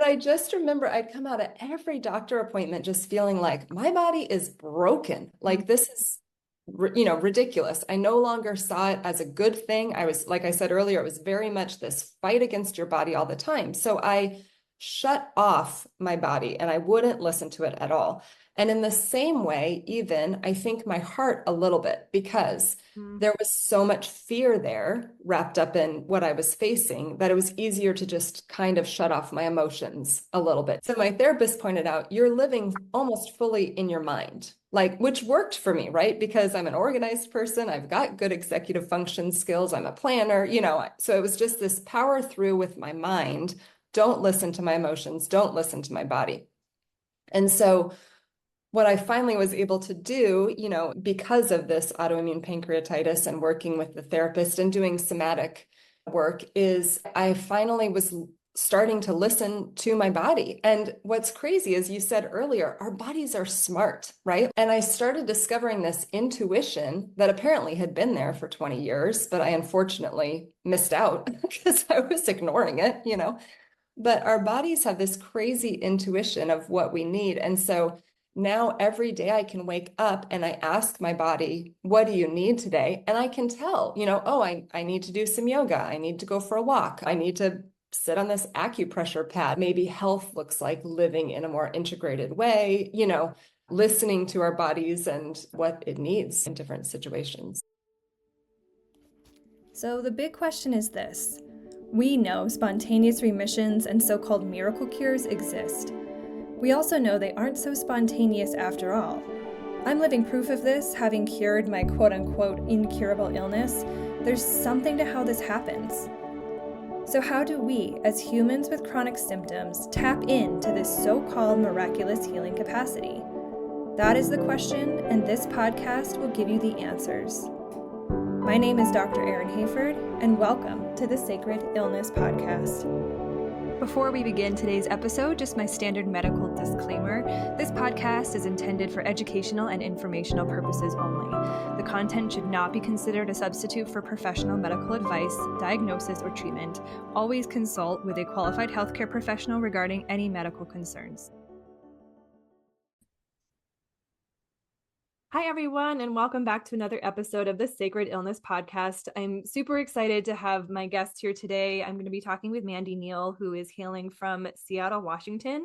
But I just remember I'd come out of every doctor appointment just feeling like my body is broken. Like this is, ridiculous. I no longer saw it as a good thing. I was, like I said earlier, it was very much this fight against your body all the time. So I shut off my body and I wouldn't listen to it at all. And in the same way, even I think my heart a little bit, because there was so much fear there wrapped up in what I was facing that it was easier to just kind of shut off my emotions a little bit. So my therapist pointed out, you're living almost fully in your mind, like, which worked for me, right? Because I'm an organized person, I've got good executive function skills, I'm a planner, so it was just this power through with my mind. Don't listen to my emotions, don't listen to my body. And so what I finally was able to do, because of this autoimmune pancreatitis and working with the therapist and doing somatic work, is I finally was starting to listen to my body. And what's crazy, as you said earlier, our bodies are smart, right? And I started discovering this intuition that apparently had been there for 20 years, but I unfortunately missed out because I was ignoring it, But our bodies have this crazy intuition of what we need. And so now every day I can wake up and I ask my body, what do you need today? And I can tell, oh, I need to do some yoga. I need to go for a walk. I need to sit on this acupressure pad. Maybe health looks like living in a more integrated way, listening to our bodies and what it needs in different situations. So the big question is this. We know spontaneous remissions and so-called miracle cures exist. We also know they aren't so spontaneous after all. I'm living proof of this, having cured my quote-unquote incurable illness. There's something to how this happens. So how do we, as humans with chronic symptoms, tap into this so-called miraculous healing capacity? That is the question, and this podcast will give you the answers. My name is Dr. Erin Hayford, and welcome to the Sacred Illness Podcast. Before we begin today's episode, just my standard medical disclaimer. This podcast is intended for educational and informational purposes only. The content should not be considered a substitute for professional medical advice, diagnosis, or treatment. Always consult with a qualified healthcare professional regarding any medical concerns. Hi, everyone, and welcome back to another episode of the Sacred Illness Podcast. I'm super excited to have my guest here today. I'm going to be talking with Mandy Neill, who is hailing from Seattle, Washington.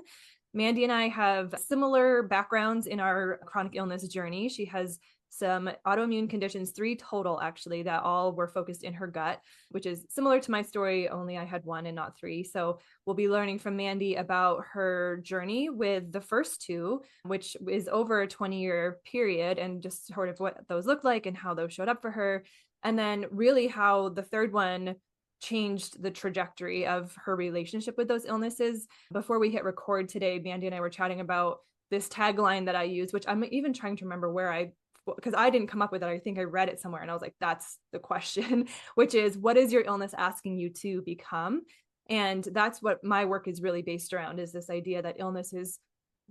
Mandy and I have similar backgrounds in our chronic illness journey. She has some autoimmune conditions, 3 total actually, that all were focused in her gut, which is similar to my story, only I had 1 and not 3. So we'll be learning from Mandy about her journey with the first 2, which is over a 20-year period, and just sort of what those look like and how those showed up for her. And then really how the third one changed the trajectory of her relationship with those illnesses. Before we hit record today, Mandy and I were chatting about this tagline that I use, which I'm even trying to remember because I didn't come up with it. I think I read it somewhere and I was like, that's the question, which is, what is your illness asking you to become? And that's what my work is really based around, is this idea that illness is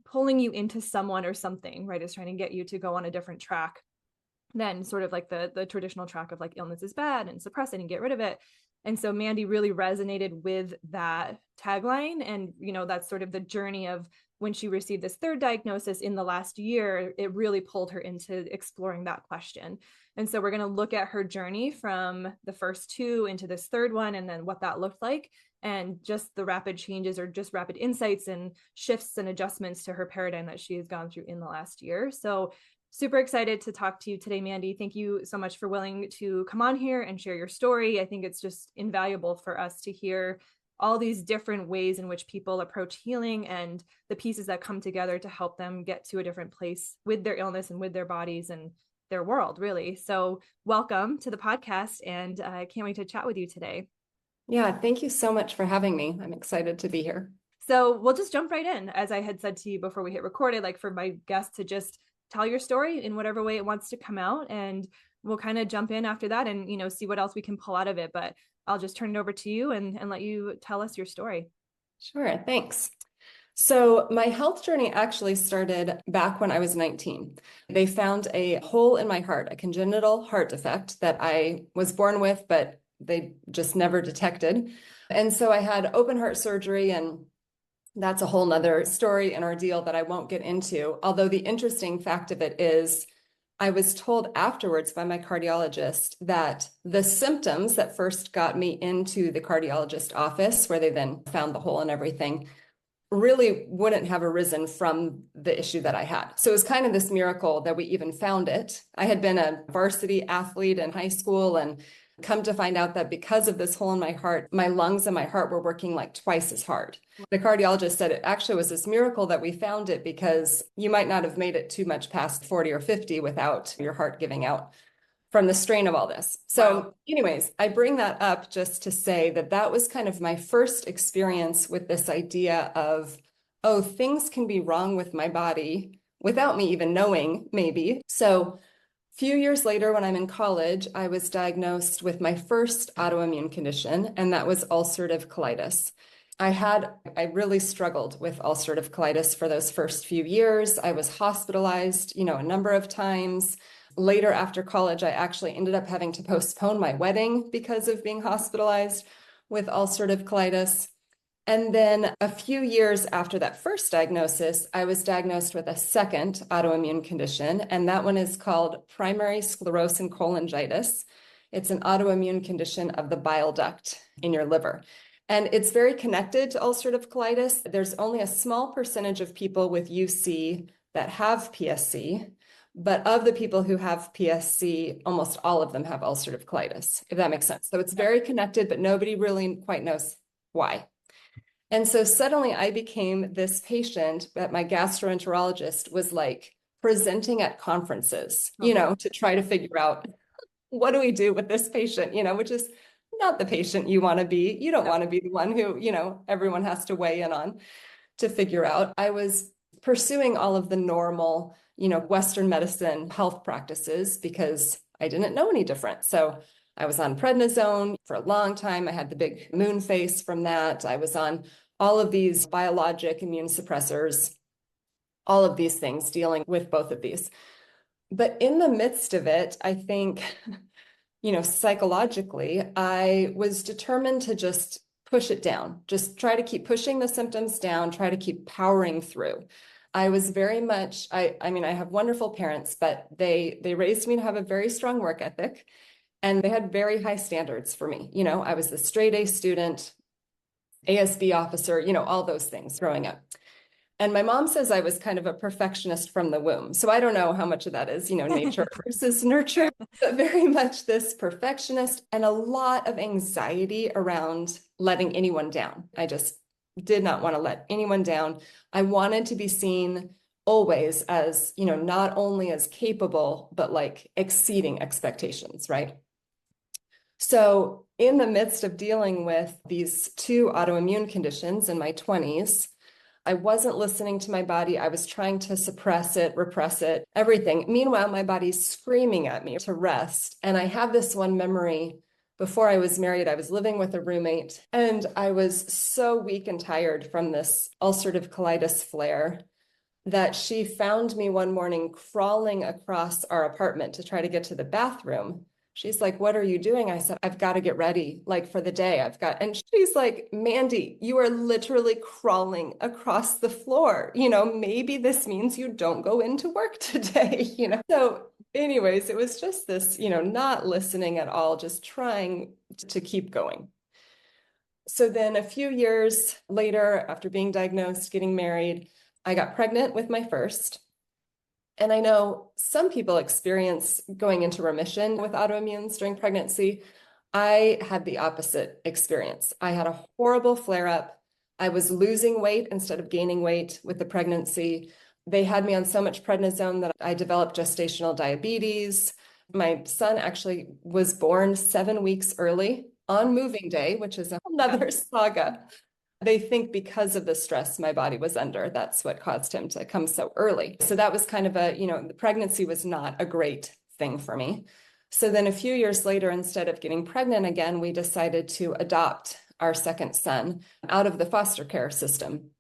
pulling you into someone or something, right? It's trying to get you to go on a different track than sort of like the traditional track of like illness is bad and suppress it and get rid of it. And so Mandy really resonated with that tagline. And, that's sort of the journey of when she received this 3rd diagnosis in the last year, it really pulled her into exploring that question. And so we're going to look at her journey from the first 2 into this 3rd one, and then what that looked like, and just the rapid changes or just rapid insights and shifts and adjustments to her paradigm that she has gone through in the last year. So super excited to talk to you today, Mandy. Thank you so much for willing to come on here and share your story. I think it's just invaluable for us to hear all these different ways in which people approach healing and the pieces that come together to help them get to a different place with their illness and with their bodies and their world, really. So welcome to the podcast, and I can't wait to chat with you today. Yeah, thank you so much for having me. I'm excited to be here. So we'll just jump right in. As I had said to you before we hit record, I'd like for my guest to just tell your story in whatever way it wants to come out, and we'll kind of jump in after that and, see what else we can pull out of it. But I'll just turn it over to you and let you tell us your story. Sure, thanks. So my health journey actually started back when I was 19. They found a hole in my heart, a congenital heart defect that I was born with, but they just never detected. And so I had open heart surgery and That's a whole nother story and ordeal that I won't get into. Although the interesting fact of it is, I was told afterwards by my cardiologist that the symptoms that first got me into the cardiologist office, where they then found the hole and everything, really wouldn't have arisen from the issue that I had. So it was kind of this miracle that we even found it. I had been a varsity athlete in high school, and come to find out that because of this hole in my heart, my lungs and my heart were working like twice as hard. The cardiologist said it actually was this miracle that we found it, because you might not have made it too much past 40 or 50 without your heart giving out from the strain of all this. So Wow. anyways, I bring that up just to say that that was kind of my first experience with this idea of, oh, things can be wrong with my body without me even knowing, maybe. So a few years later, when I'm in college, I was diagnosed with my first autoimmune condition, and that was ulcerative colitis. I really struggled with ulcerative colitis for those first few years. I was hospitalized, a number of times. Later, after college, I actually ended up having to postpone my wedding because of being hospitalized with ulcerative colitis. And then a few years after that first diagnosis, I was diagnosed with a second autoimmune condition, and that one is called primary sclerosing cholangitis. It's an autoimmune condition of the bile duct in your liver. And it's very connected to ulcerative colitis. There's only a small percentage of people with UC that have PSC, but of the people who have PSC, almost all of them have ulcerative colitis, if that makes sense. So it's very connected, but nobody really quite knows why. And so suddenly I became this patient that my gastroenterologist was like presenting at conferences, to try to figure out, what do we do with this patient, which is not the patient you want to be. You don't want to be the one who, everyone has to weigh in on to figure out. I was pursuing all of the normal, Western medicine health practices because I didn't know any different. So I was on prednisone for a long time. I had the big moon face from that. I was on all of these biologic immune suppressors, all of these things, dealing with both of these. But in the midst of it, I think, psychologically, I was determined to just push it down, just try to keep pushing the symptoms down, try to keep powering through. I was very much, I mean, I have wonderful parents, but they raised me to have a very strong work ethic. And they had very high standards for me. I was the straight A student, ASB officer, all those things growing up. And my mom says I was kind of a perfectionist from the womb. So I don't know how much of that is, nature versus nurture, but very much this perfectionist and a lot of anxiety around letting anyone down. I just did not want to let anyone down. I wanted to be seen always as, not only as capable, but like exceeding expectations, right? So in the midst of dealing with these two autoimmune conditions in my 20s, I wasn't listening to my body. I was trying to suppress it, repress it, everything. Meanwhile, my body's screaming at me to rest. And I have this one memory. Before I was married, I was living with a roommate, and I was so weak and tired from this ulcerative colitis flare that she found me one morning crawling across our apartment to try to get to the bathroom. She's like, "What are you doing?" I said, "I've got to get ready, like for the day. And she's like, "Mandy, you are literally crawling across the floor. Maybe this means you don't go into work today." So anyways, it was just this, not listening at all, just trying to keep going. So then a few years later, after being diagnosed, getting married, I got pregnant with my first. And I know some people experience going into remission with autoimmunes during pregnancy. I had the opposite experience. I had a horrible flare-up. I was losing weight instead of gaining weight with the pregnancy. They had me on so much prednisone that I developed gestational diabetes. My son actually was born 7 weeks early on moving day, which is another saga. They think because of the stress my body was under, that's what caused him to come so early. So that was kind of the pregnancy was not a great thing for me. So then a few years later, instead of getting pregnant again, we decided to adopt our second son out of the foster care system.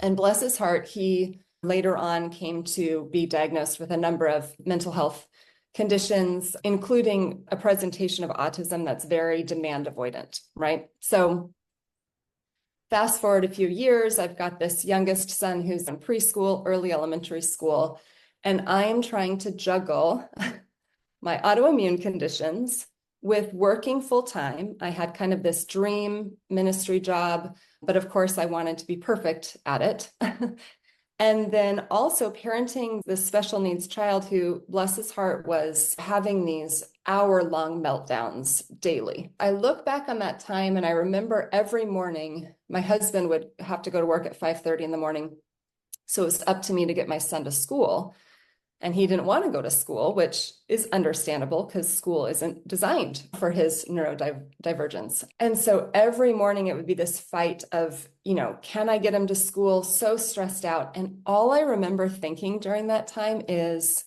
And bless his heart, he later on came to be diagnosed with a number of mental health conditions, including a presentation of autism that's very demand avoidant, right? So Fast forward a few years, I've got this youngest son who's in preschool, early elementary school, and I am trying to juggle my autoimmune conditions with working full time. I had kind of this dream ministry job, but of course, I wanted to be perfect at it. And then also parenting this special needs child who, bless his heart, was having these hour-long meltdowns daily. I look back on that time and I remember every morning, my husband would have to go to work at 5:30 in the morning. So it was up to me to get my son to school. And he didn't want to go to school, which is understandable because school isn't designed for his neurodivergence. And so every morning it would be this fight of, can I get him to school? So stressed out. And all I remember thinking during that time is,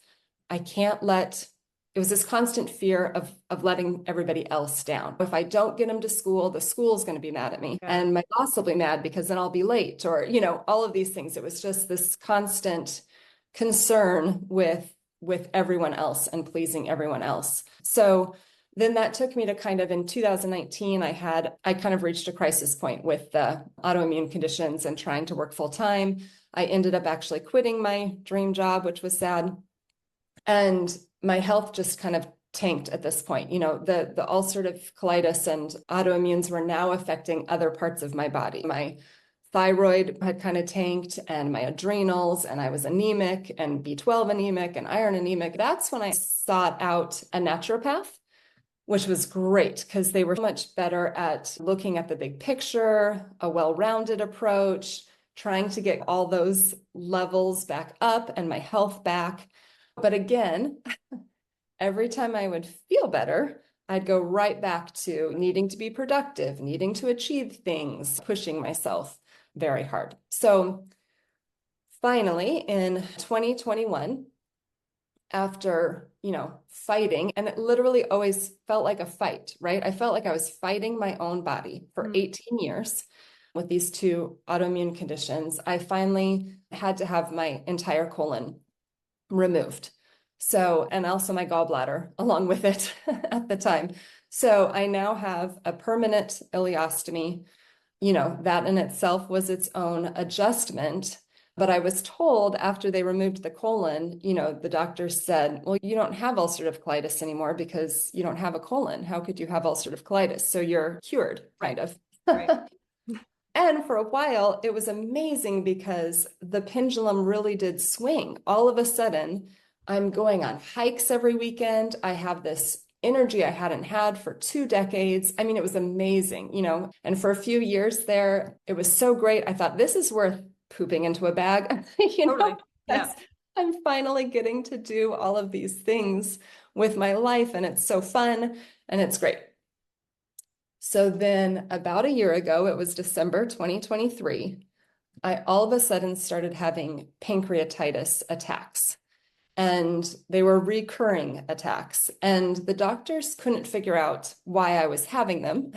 I can't let, it was this constant fear of letting everybody else down. If I don't get him to school, the school's going to be mad at me. Yeah. And my boss will be mad because then I'll be late, or, all of these things. It was just this constant concern with everyone else and pleasing everyone else. So then that took me to kind of in 2019, I kind of reached a crisis point with the autoimmune conditions and trying to work full time. I ended up actually quitting my dream job, which was sad. And my health just kind of tanked at this point. The ulcerative colitis and autoimmunes were now affecting other parts of my body. My thyroid had kind of tanked and my adrenals, and I was anemic and B12 anemic and iron anemic. That's when I sought out a naturopath, which was great because they were much better at looking at the big picture, a well-rounded approach, trying to get all those levels back up and my health back. But again, every time I would feel better, I'd go right back to needing to be productive, needing to achieve things, pushing myself very hard. So finally in 2021, after, fighting, and it literally always felt like a fight, right? I felt like I was fighting my own body for 18 years with these two autoimmune conditions. I finally had to have my entire colon removed. So, and also my gallbladder along with it at the time. So I now have a permanent ileostomy. That in itself was its own adjustment. But I was told after they removed the colon, the doctor said, well, you don't have ulcerative colitis anymore because you don't have a colon. How could you have ulcerative colitis? So you're cured, kind of. Right. And for a while, it was amazing because the pendulum really did swing. All of a sudden, I'm going on hikes every weekend. I have this energy I hadn't had for 2 decades. I mean, it was amazing, and for a few years there, it was so great. I thought this is worth pooping into a bag, Totally. Yeah. I'm finally getting to do all of these things with my life, and it's so fun and it's great. So then about a year ago, it was December 2023, I all of a sudden started having pancreatitis attacks. And they were recurring attacks. And the doctors couldn't figure out why I was having them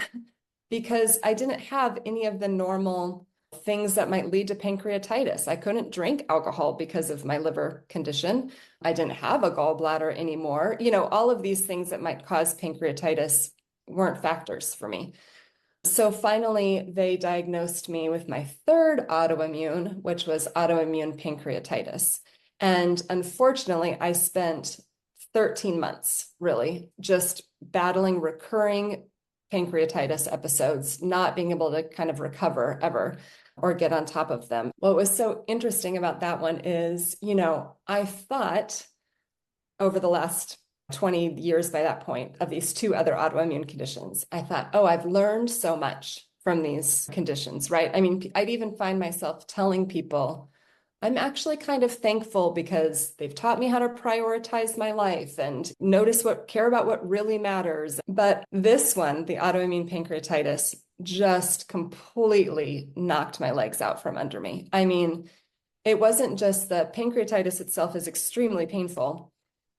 because I didn't have any of the normal things that might lead to pancreatitis. I couldn't drink alcohol because of my liver condition. I didn't have a gallbladder anymore. All of these things that might cause pancreatitis weren't factors for me. So finally, they diagnosed me with my third autoimmune, which was autoimmune pancreatitis. And unfortunately, I spent 13 months really just battling recurring pancreatitis episodes, not being able to kind of recover ever or get on top of them. What was so interesting about that one is, I thought over the last 20 years by that point of these two other autoimmune conditions, I thought, oh, I've learned so much from these conditions, right? I mean, I'd even find myself telling people, I'm actually kind of thankful because they've taught me how to prioritize my life and care about what really matters. But this one, the autoimmune pancreatitis, just completely knocked my legs out from under me. I mean, it wasn't just the pancreatitis itself is extremely painful,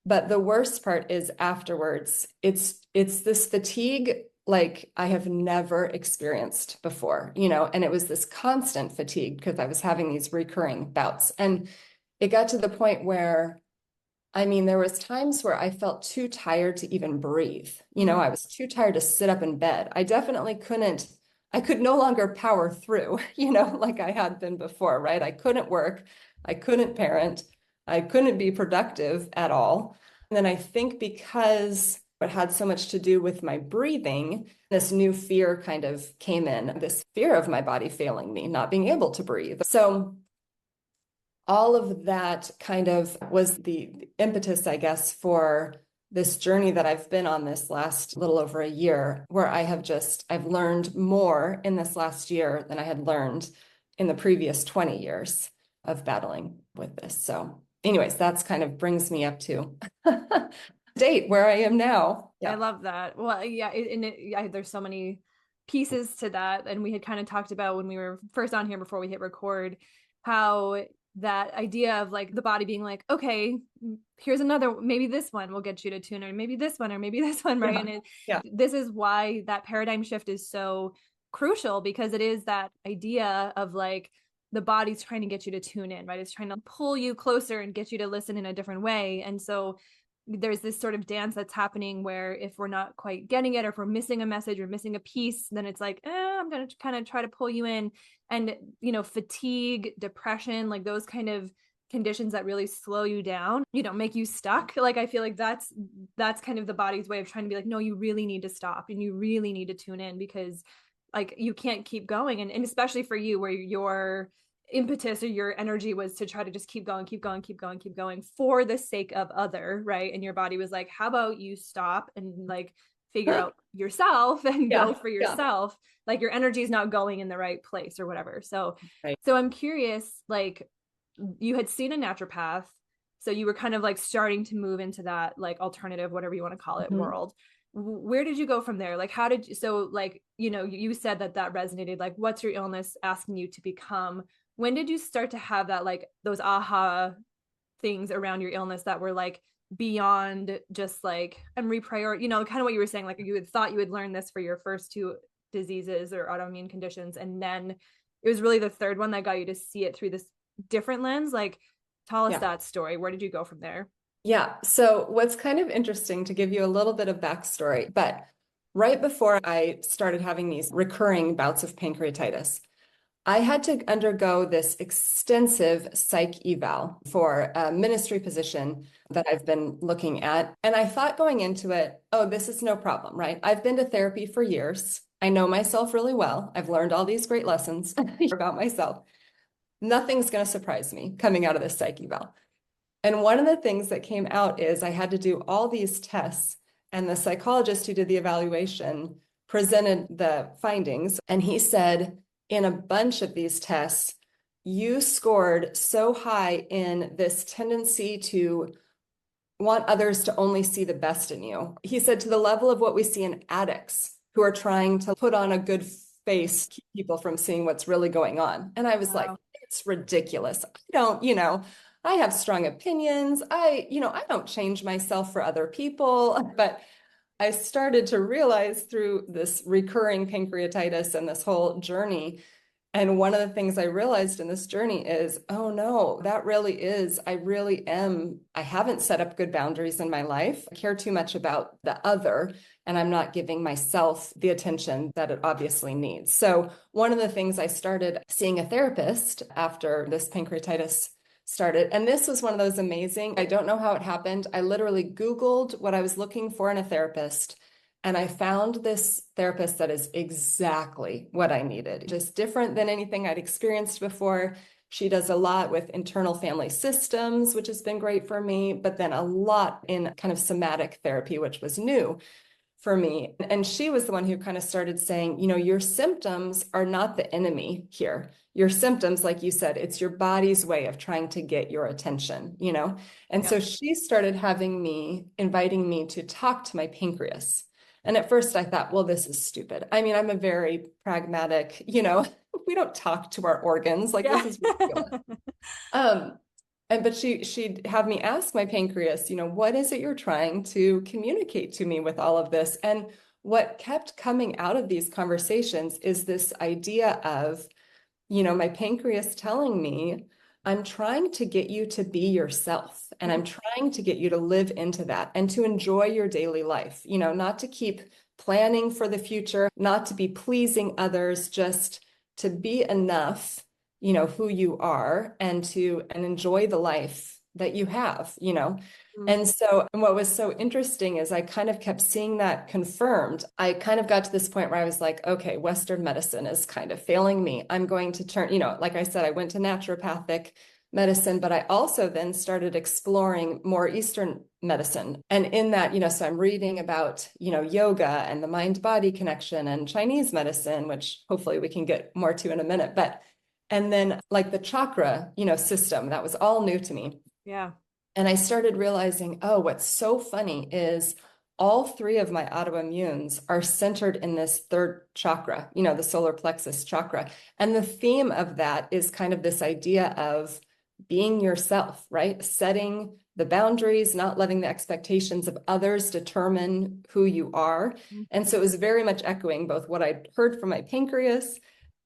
but the worst part is afterwards. It's this fatigue like I have never experienced before, and it was this constant fatigue because I was having these recurring bouts. And it got to the point where, I mean, there was times where I felt too tired to even breathe. I was too tired to sit up in bed. I definitely couldn't I could no longer power through, like I had been before, right? I couldn't work, I couldn't parent, I couldn't be productive at all. And then I think because it had so much to do with my breathing, this new fear kind of came in, this fear of my body failing me, not being able to breathe. So all of that kind of was the impetus, I guess, for this journey that I've been on this last little over a year, where I've learned more in this last year than I had learned in the previous 20 years of battling with this. So anyways, that's kind of brings me up to date where I am now. I love that. Well, there's so many pieces to that. And we had kind of talked about when we were first on here before we hit record, how that idea of like the body being like, okay, here's another, maybe this one will get you to tune, or maybe this one, or maybe this one, right? And this is why that paradigm shift is so crucial, because it is that idea of like the body's trying to get you to tune in, right? It's trying to pull you closer and get you to listen in a different way. And so there's this sort of dance that's happening where if we're not quite getting it, or if we're missing a message or missing a piece, then it's like, I'm going to kind of try to pull you in. And, fatigue, depression, like those kind of conditions that really slow you down, make you stuck. Like, I feel like that's kind of the body's way of trying to be like, no, you really need to stop and you really need to tune in, because like you can't keep going. And especially for you, where your impetus or your energy was to try to just keep going for the sake of other, right? And your body was like, how about you stop and like figure out yourself and go for yourself. Like your energy is not going in the right place or whatever. So I'm curious, like you had seen a naturopath, so you were kind of like starting to move into that like alternative, whatever you want to call it, world. Where did you go from there? Like, how did you, so like, you said that resonated, like, what's your illness asking you to become? When did you start to have that, like those aha things around your illness that were like beyond just like, I'm kind of what you were saying, like you had thought you would learn this for your first two diseases or autoimmune conditions, and then it was really the third one that got you to see it through this different lens. Like, tell us that story. Where did you go from there? Yeah. So what's kind of interesting, to give you a little bit of backstory, but right before I started having these recurring bouts of pancreatitis, I had to undergo this extensive psych eval for a ministry position that I've been looking at. And I thought going into it, oh, this is no problem, right? I've been to therapy for years. I know myself really well. I've learned all these great lessons about myself. Nothing's going to surprise me coming out of this psych eval. And one of the things that came out is I had to do all these tests, and the psychologist who did the evaluation presented the findings, and he said, in a bunch of these tests, you scored so high in this tendency to want others to only see the best in you. He said, to the level of what we see in addicts who are trying to put on a good face, keep people from seeing what's really going on. And I was like, it's ridiculous. I have strong opinions. I don't change myself for other people, but I started to realize through this recurring pancreatitis and this whole journey. And one of the things I realized in this journey is, oh no, that really is, I haven't set up good boundaries in my life. I care too much about the other, and I'm not giving myself the attention that it obviously needs. So one of the things, I started seeing a therapist after this pancreatitis started. And this was one of those amazing, I don't know how it happened. I literally Googled what I was looking for in a therapist, and I found this therapist that is exactly what I needed, just different than anything I'd experienced before. She does a lot with internal family systems, which has been great for me, but then a lot in kind of somatic therapy, which was new for me. And she was the one who kind of started saying, your symptoms are not the enemy here. Your symptoms, like you said, it's your body's way of trying to get your attention, And so she started inviting me to talk to my pancreas. And at first I thought, well, this is stupid. I mean, I'm a very pragmatic, we don't talk to our organs. Like, this is ridiculous. But she'd have me ask my pancreas, what is it you're trying to communicate to me with all of this? And what kept coming out of these conversations is this idea of, my pancreas telling me, I'm trying to get you to be yourself, and I'm trying to get you to live into that and to enjoy your daily life, not to keep planning for the future, not to be pleasing others, just to be enough, who you are, and enjoy the life that you have. And so, and what was so interesting is I kind of kept seeing that confirmed. I kind of got to this point where I was like, okay, Western medicine is kind of failing me. I'm going to turn, like I said, I went to naturopathic medicine, but I also then started exploring more Eastern medicine. And in that, so I'm reading about, yoga and the mind-body connection and Chinese medicine, which hopefully we can get more to in a minute. And then like the chakra, system, that was all new to me. Yeah. And I started realizing, oh, what's so funny is all three of my autoimmunes are centered in this third chakra, the solar plexus chakra. And the theme of that is kind of this idea of being yourself, right? Setting the boundaries, not letting the expectations of others determine who you are. And so it was very much echoing both what I'd heard from my pancreas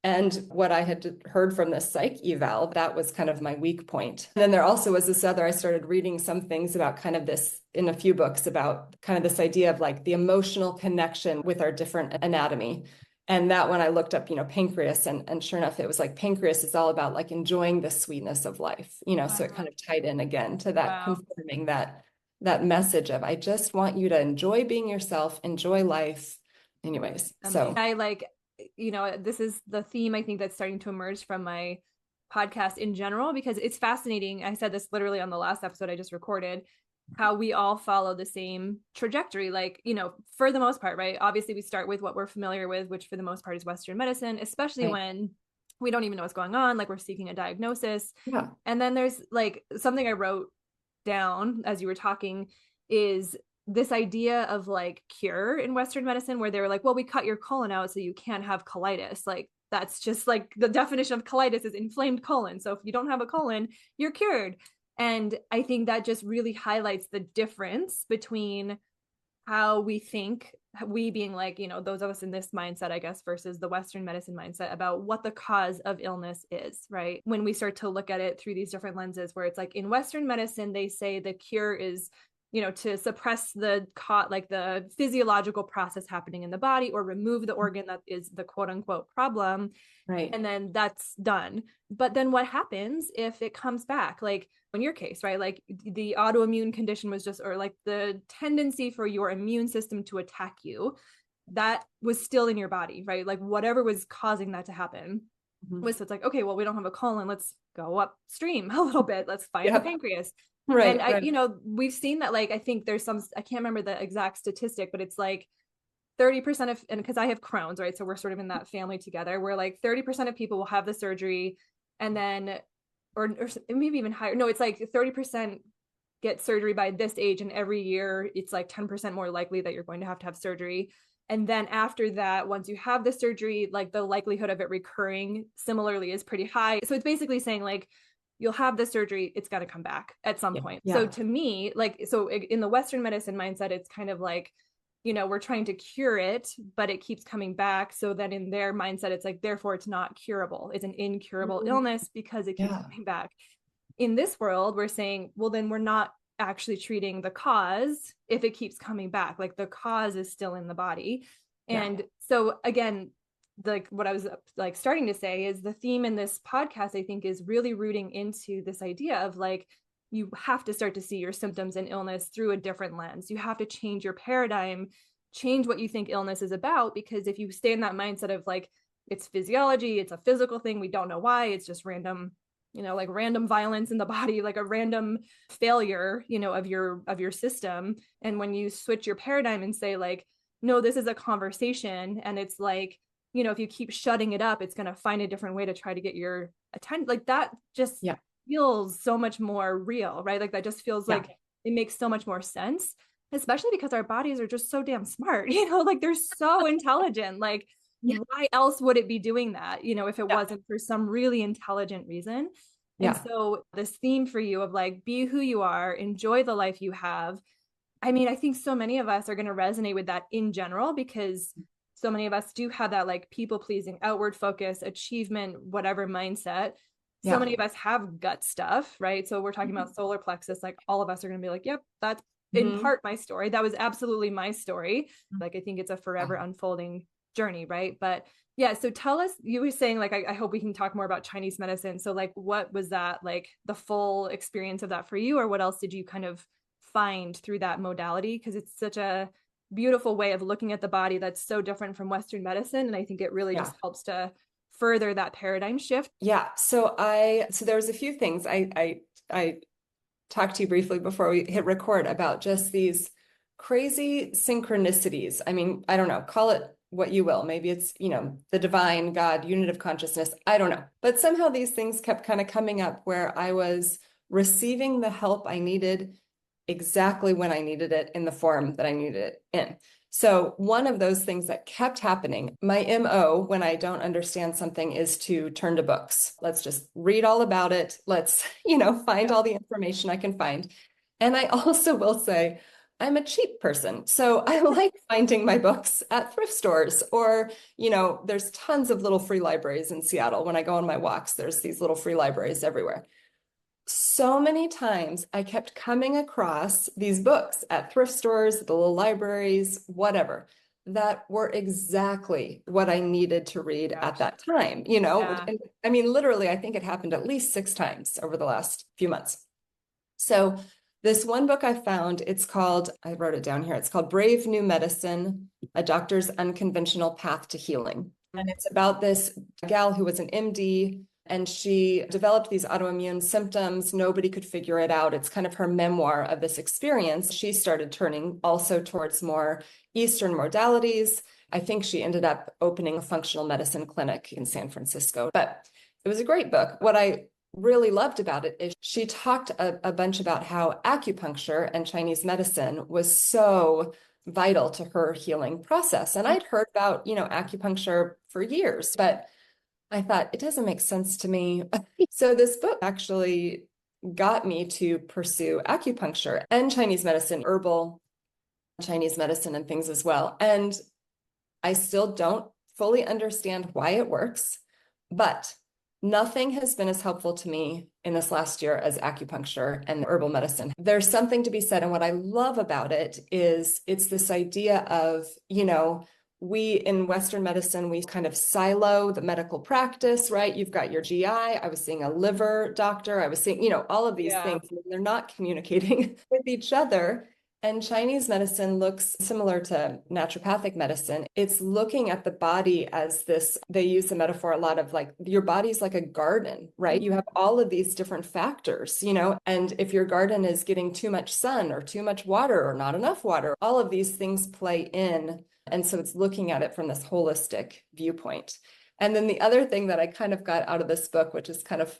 and what I had heard from the psych eval. That was kind of my weak point. And then there also was this other, I started reading some things about kind of this in a few books about kind of this idea of like the emotional connection with our different anatomy. And that when I looked up, pancreas, and sure enough, it was like pancreas is all about like enjoying the sweetness of life, so it kind of tied in again to that, confirming that message of, I just want you to enjoy being yourself, enjoy life. Anyways, so I like, this is the theme I think that's starting to emerge from my podcast in general, because it's fascinating. I said this literally on the last episode I just recorded, how we all follow the same trajectory, like, for the most part, right? Obviously we start with what we're familiar with, which for the most part is Western medicine, especially when we don't even know what's going on, like we're seeking a diagnosis. Yeah. And then there's like something I wrote down as you were talking is this idea of like cure in Western medicine, where they were like, well, we cut your colon out so you can't have colitis. Like that's just like the definition of colitis is inflamed colon. So if you don't have a colon, you're cured. And I think that just really highlights the difference between how we think, we being like, those of us in this mindset, I guess, versus the Western medicine mindset about what the cause of illness is, right? When we start to look at it through these different lenses, where it's like in Western medicine, they say the cure is, to suppress the physiological process happening in the body, or remove the organ that is the quote unquote problem. Right. And then that's done. But then what happens if it comes back? Like in your case, right? Like the autoimmune condition was just, or like the tendency for your immune system to attack you, that was still in your body, right? Like whatever was causing that to happen was, so it's like, okay, well, we don't have a colon. Let's go upstream a little bit. Let's find the pancreas. Right. And we've seen that, like, I think there's some, I can't remember the exact statistic, but it's like 30% of, and because I have Crohn's, right? So we're sort of in that family together, where like 30% of people will have the surgery, and then, or maybe even higher. No, it's like 30% get surgery by this age. And every year it's like 10% more likely that you're going to have surgery. And then after that, once you have the surgery, like the likelihood of it recurring similarly is pretty high. So it's basically saying like, you'll have the surgery, it's got to come back at some point. Yeah. So to me, like, so in the Western medicine mindset, it's kind of like, we're trying to cure it, but it keeps coming back. So then in their mindset, it's like, therefore it's not curable. It's an incurable illness because it keeps coming back. In this world, we're saying, well, then we're not actually treating the cause if it keeps coming back. Like the cause is still in the body. And so again, like what I was like starting to say is the theme in this podcast, I think, is really rooting into this idea of like, you have to start to see your symptoms and illness through a different lens. You have to change your paradigm, change what you think illness is about, because if you stay in that mindset of like, it's physiology, it's a physical thing, we don't know why, it's just random, like random violence in the body, like a random failure, of your system. And when you switch your paradigm and say like, no, this is a conversation, and it's like, if you keep shutting it up, it's going to find a different way to try to get your attention. Like that just feels so much more real, right? Like that just feels like it makes so much more sense, especially because our bodies are just so damn smart, like they're so intelligent. Like why else would it be doing that, if it wasn't for some really intelligent reason? And so this theme for you of like, be who you are, enjoy the life you have. I mean, I think so many of us are going to resonate with that in general, because so many of us do have that like people pleasing, outward focus, achievement, whatever mindset. So many of us have gut stuff, right? So we're talking about solar plexus, like all of us are going to be like, yep, that's in part my story. That was absolutely my story. Like, I think it's a forever Yeah. unfolding journey, right? But yeah, so tell us, you were saying, like, I hope we can talk more about Chinese medicine. So like, what was that, like the full experience of that for you, or what else did you kind of find through that modality? Because it's such a beautiful way of looking at the body that's so different from Western medicine. And I think it really Yeah. just helps to further that paradigm shift. Yeah. So there was a few things I talked to you briefly before we hit record about just these crazy synchronicities. I mean, I don't know, call it what you will. Maybe it's, the divine God, unit of consciousness. I don't know. But somehow these things kept kind of coming up where I was receiving the help I needed exactly when I needed it in the form that I needed it in. So one of those things that kept happening, my MO when I don't understand something is to turn to books. Let's just read all about it. Let's, find all the information I can find. And I also will say, I'm a cheap person. So I like finding my books at thrift stores or, there's tons of little free libraries in Seattle. When I go on my walks, there's these little free libraries everywhere. So many times I kept coming across these books at thrift stores, the little libraries, whatever, that were exactly what I needed to read at that time, Yeah. And I mean, literally, I think it happened at least 6 times over the last few months. So this one book I found, I wrote it down here, it's called Brave New Medicine, A Doctor's Unconventional Path to Healing. And it's about this gal who was an MD and she developed these autoimmune symptoms. Nobody could figure it out. It's kind of her memoir of this experience. She started turning also towards more Eastern modalities. I think she ended up opening a functional medicine clinic in San Francisco, but it was a great book. What I really loved about it is she talked a bunch about how acupuncture and Chinese medicine was so vital to her healing process. And I'd heard about, acupuncture for years, but I thought it doesn't make sense to me. So this book actually got me to pursue acupuncture and Chinese medicine, herbal Chinese medicine and things as well. And I still don't fully understand why it works, but nothing has been as helpful to me in this last year as acupuncture and herbal medicine. There's something to be said. And what I love about it is it's this idea of, we in Western medicine, we kind of silo the medical practice, right? You've got your GI. I was seeing a liver doctor. I was seeing, all of these things. They're not communicating with each other. And Chinese medicine looks similar to naturopathic medicine. It's looking at the body as this, they use the metaphor a lot of like, your body's like a garden, right? You have all of these different factors, and if your garden is getting too much sun or too much water or not enough water, all of these things play in. And so it's looking at it from this holistic viewpoint. And then the other thing that I kind of got out of this book, which is kind of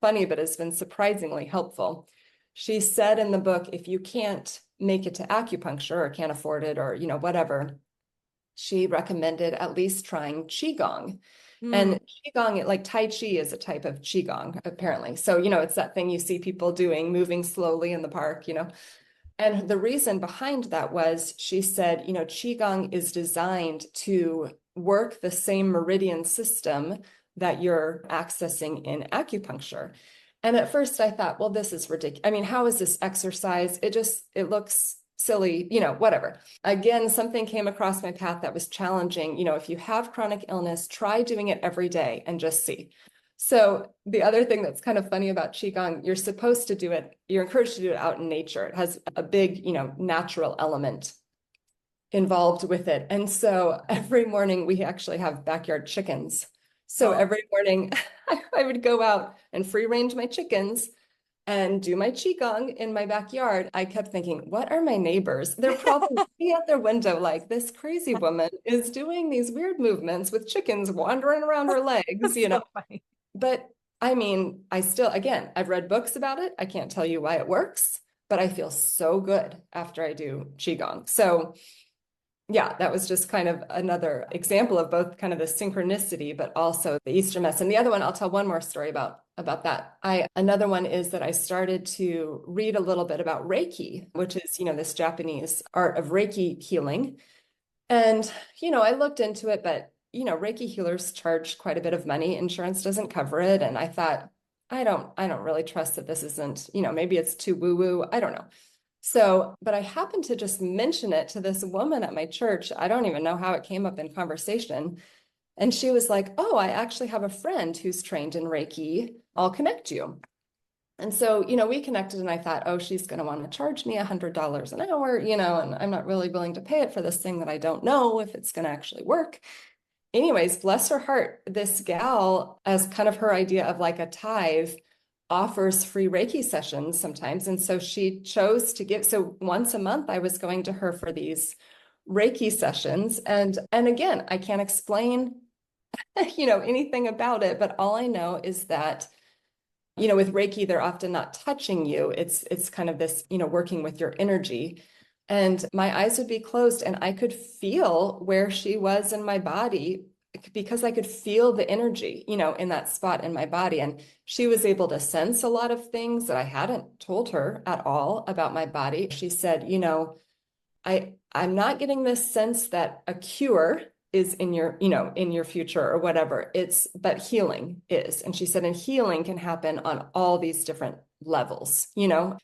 funny, but has been surprisingly helpful. She said in the book, if you can't make it to acupuncture or can't afford it or, whatever, she recommended at least trying Qigong. And Qigong, like Tai Chi is a type of Qigong, apparently. So, it's that thing you see people doing, moving slowly in the park, And the reason behind that was she said, Qigong is designed to work the same meridian system that you're accessing in acupuncture. And at first I thought, well, this is ridiculous. I mean, how is this exercise? It looks silly, whatever. Again, something came across my path that was challenging. If you have chronic illness, try doing it every day and just see. So the other thing that's kind of funny about Qigong, you're supposed to do it, you're encouraged to do it out in nature. It has a big, natural element involved with it. And so every morning we actually have backyard chickens. So every morning I would go out and free range my chickens and do my Qigong in my backyard. I kept thinking, what are my neighbors? They're probably looking out their window like this crazy woman is doing these weird movements with chickens wandering around her legs, So funny. But I mean, again, I've read books about it. I can't tell you why it works, but I feel so good after I do Qigong. So yeah, that was just kind of another example of both kind of the synchronicity, but also the Eastern medicine. The other one, I'll tell one more story about that. Another one is that I started to read a little bit about Reiki, which is, this Japanese art of Reiki healing. And, I looked into it, but, Reiki healers charge quite a bit of money. Insurance doesn't cover it. And I thought, I don't really trust that this isn't, maybe it's too woo-woo. I don't know. So, but I happened to just mention it to this woman at my church. I don't even know how it came up in conversation. And she was like, "Oh, I actually have a friend who's trained in Reiki. I'll connect you." And so, we connected and I thought, oh, she's going to want to charge me $100 an hour, and I'm not really willing to pay it for this thing that I don't know if it's going to actually work. Anyways, bless her heart, this gal, as kind of her idea of like a tithe, offers free Reiki sessions sometimes. And so she chose to give. So once a month, I was going to her for these Reiki sessions. And again, I can't explain, anything about it, but all I know is that with Reiki, they're often not touching you. It's kind of this, working with your energy. And my eyes would be closed and I could feel where she was in my body because I could feel the energy, in that spot in my body. And she was able to sense a lot of things that I hadn't told her at all about my body. She said, I'm not getting this sense that a cure is in your future or whatever. But healing is. And she said, and healing can happen on all these different levels,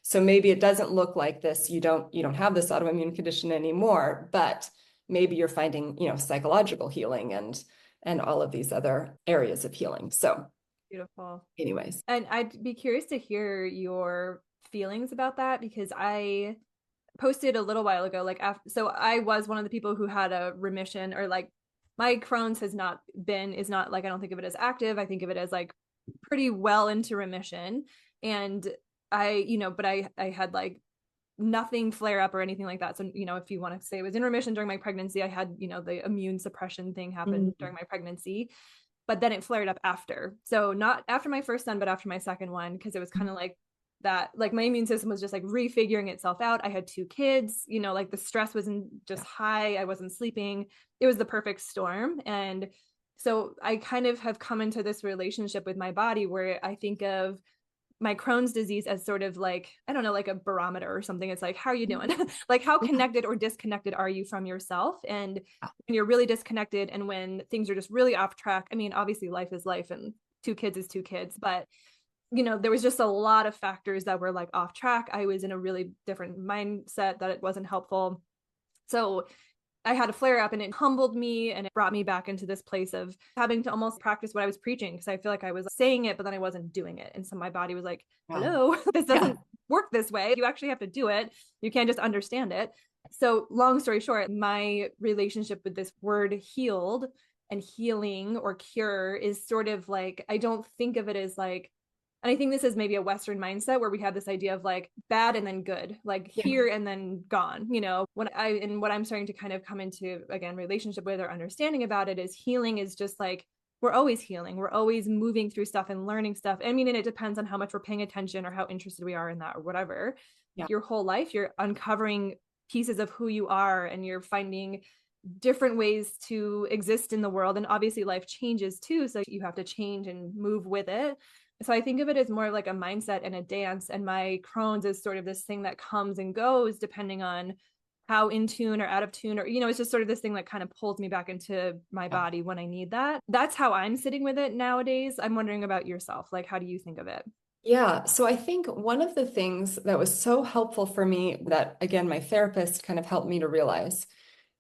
So maybe it doesn't look like this. You don't have this autoimmune condition anymore, but maybe you're finding, psychological healing and all of these other areas of healing. So Beautiful. anyways. And I'd be curious to hear your feelings about that, because I posted a little while ago, like so I was one of the people who had a remission, or like my Crohn's is not like, I don't think of it as active. I think of it as like pretty well into remission. And but I had like nothing flare up or anything like that. So, if you want to say it was in remission during my pregnancy, I had, the immune suppression thing happen during my pregnancy, but then it flared up after. So not after my first son, but after my second one, because it was kind of like that, like my immune system was just like refiguring itself out. I had two kids, like the stress wasn't just high. I wasn't sleeping. It was the perfect storm. And so I kind of have come into this relationship with my body where I think of my Crohn's disease as sort of like, I don't know, like a barometer or something. It's like, how are you doing? Like, how connected or disconnected are you from yourself? And when you're really disconnected and when things are just really off track, I mean, obviously life is life and two kids is two kids, but there was just a lot of factors that were like off track. I was in a really different mindset that it wasn't helpful. So I had a flare up and it humbled me and it brought me back into this place of having to almost practice what I was preaching, because I feel like I was saying it, but then I wasn't doing it. And so my body was like, hello, this doesn't work this way. You actually have to do it. You can't just understand it. So long story short, my relationship with this word healed and healing or cure is sort of like, I don't think of it as like, and I think this is maybe a Western mindset where we have this idea of like bad and then good, like here and then gone. What I'm starting to kind of come into, again, relationship with or understanding about it is healing is just like, we're always healing. We're always moving through stuff and learning stuff. I mean, and it depends on how much we're paying attention or how interested we are in that or whatever. Your whole life, you're uncovering pieces of who you are and you're finding different ways to exist in the world. And obviously life changes too. So you have to change and move with it. So I think of it as more like a mindset and a dance. And my Crohn's is sort of this thing that comes and goes depending on how in tune or out of tune, or, it's just sort of this thing that kind of pulls me back into my body when I need that. That's how I'm sitting with it nowadays. I'm wondering about yourself. Like, how do you think of it? Yeah. So I think one of the things that was so helpful for me that, again, my therapist kind of helped me to realize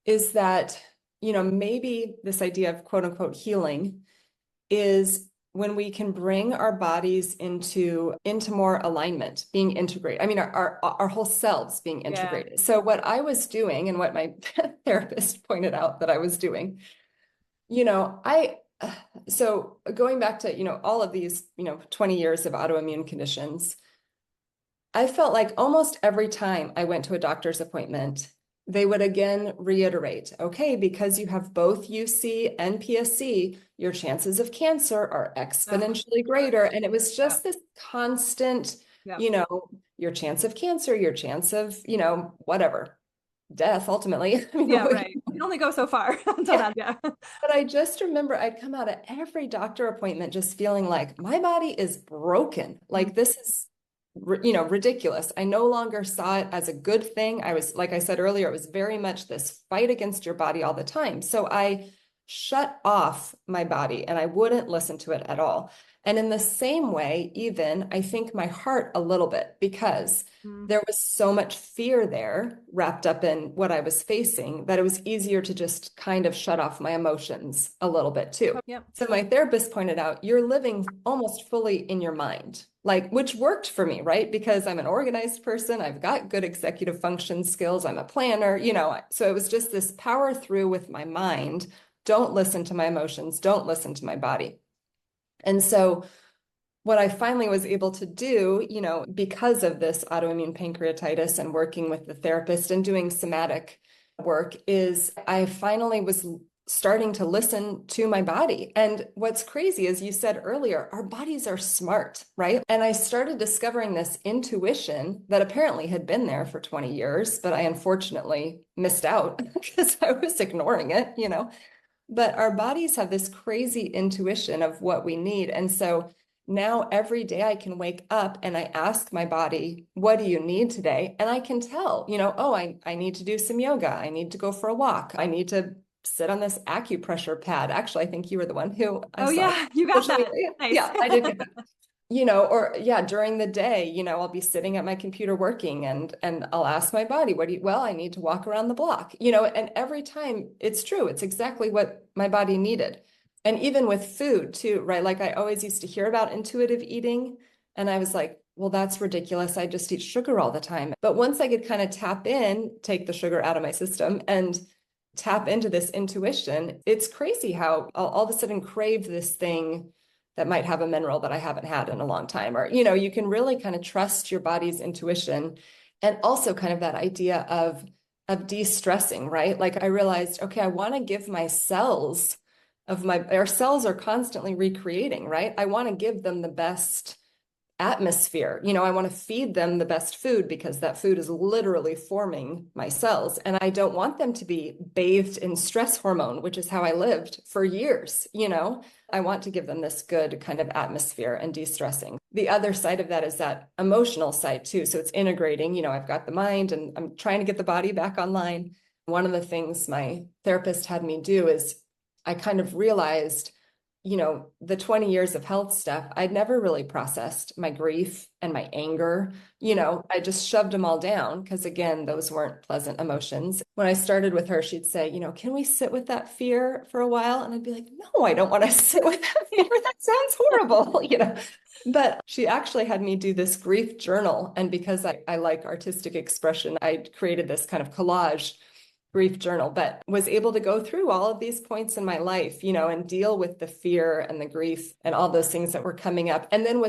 is that, maybe this idea of quote unquote healing is when we can bring our bodies into more alignment, being integrated. I mean, our whole selves being integrated. Yeah. So what I was doing and what my therapist pointed out that I was doing, so going back to, all of these, 20 years of autoimmune conditions, I felt like almost every time I went to a doctor's appointment, they would again reiterate, okay, because you have both UC and PSC, your chances of cancer are exponentially greater. And it was just this constant, your chance of cancer, your chance of, whatever, death ultimately. I mean, right. You can only go so far until that. Yeah. But I just remember I'd come out of every doctor appointment just feeling like my body is broken. Like this is ridiculous. I no longer saw it as a good thing. I was, like I said earlier, it was very much this fight against your body all the time. So I shut off my body and I wouldn't listen to it at all. And in the same way, even I think my heart a little bit, because there was so much fear there wrapped up in what I was facing that it was easier to just kind of shut off my emotions a little bit too. Yep. So my therapist pointed out, you're living almost fully in your mind, like, which worked for me, right? Because I'm an organized person, I've got good executive function skills, I'm a planner, so it was just this power through with my mind. Don't listen to my emotions, don't listen to my body. And so what I finally was able to do, because of this autoimmune pancreatitis and working with the therapist and doing somatic work, is I finally was starting to listen to my body. And what's crazy, as you said earlier, our bodies are smart, right? And I started discovering this intuition that apparently had been there for 20 years, but I unfortunately missed out because I was ignoring it. But our bodies have this crazy intuition of what we need. And so now every day I can wake up and I ask my body, what do you need today? And I can tell, oh, I need to do some yoga. I need to go for a walk. I need to sit on this acupressure pad. Actually, I think you were the one who I Oh saw. yeah, you got that. Nice. Yeah, I did get that. Or yeah, during the day, I'll be sitting at my computer working and I'll ask my body, well, I need to walk around the block, and every time it's true. It's exactly what my body needed. And even with food too, right? Like I always used to hear about intuitive eating and I was like, well, that's ridiculous. I just eat sugar all the time. But once I could kind of tap in, take the sugar out of my system and tap into this intuition, it's crazy how I'll all of a sudden crave this thing that might have a mineral that I haven't had in a long time. Or, you can really kind of trust your body's intuition. And also kind of that idea of de-stressing, right? Like I realized, okay, I want to give my cells our cells are constantly recreating, right? I want to give them the best atmosphere. I want to feed them the best food because that food is literally forming my cells. And I don't want them to be bathed in stress hormone, which is how I lived for years. I want to give them this good kind of atmosphere and de-stressing. The other side of that is that emotional side too. So it's integrating, I've got the mind and I'm trying to get the body back online. One of the things my therapist had me do is I kind of realized the 20 years of health stuff, I'd never really processed my grief and my anger. I just shoved them all down because, again, those weren't pleasant emotions. When I started with her, she'd say, can we sit with that fear for a while? And I'd be like, no, I don't want to sit with that fear. That sounds horrible, But she actually had me do this grief journal. And because I like artistic expression, I created this kind of collage grief journal, but was able to go through all of these points in my life, and deal with the fear and the grief and all those things that were coming up. And then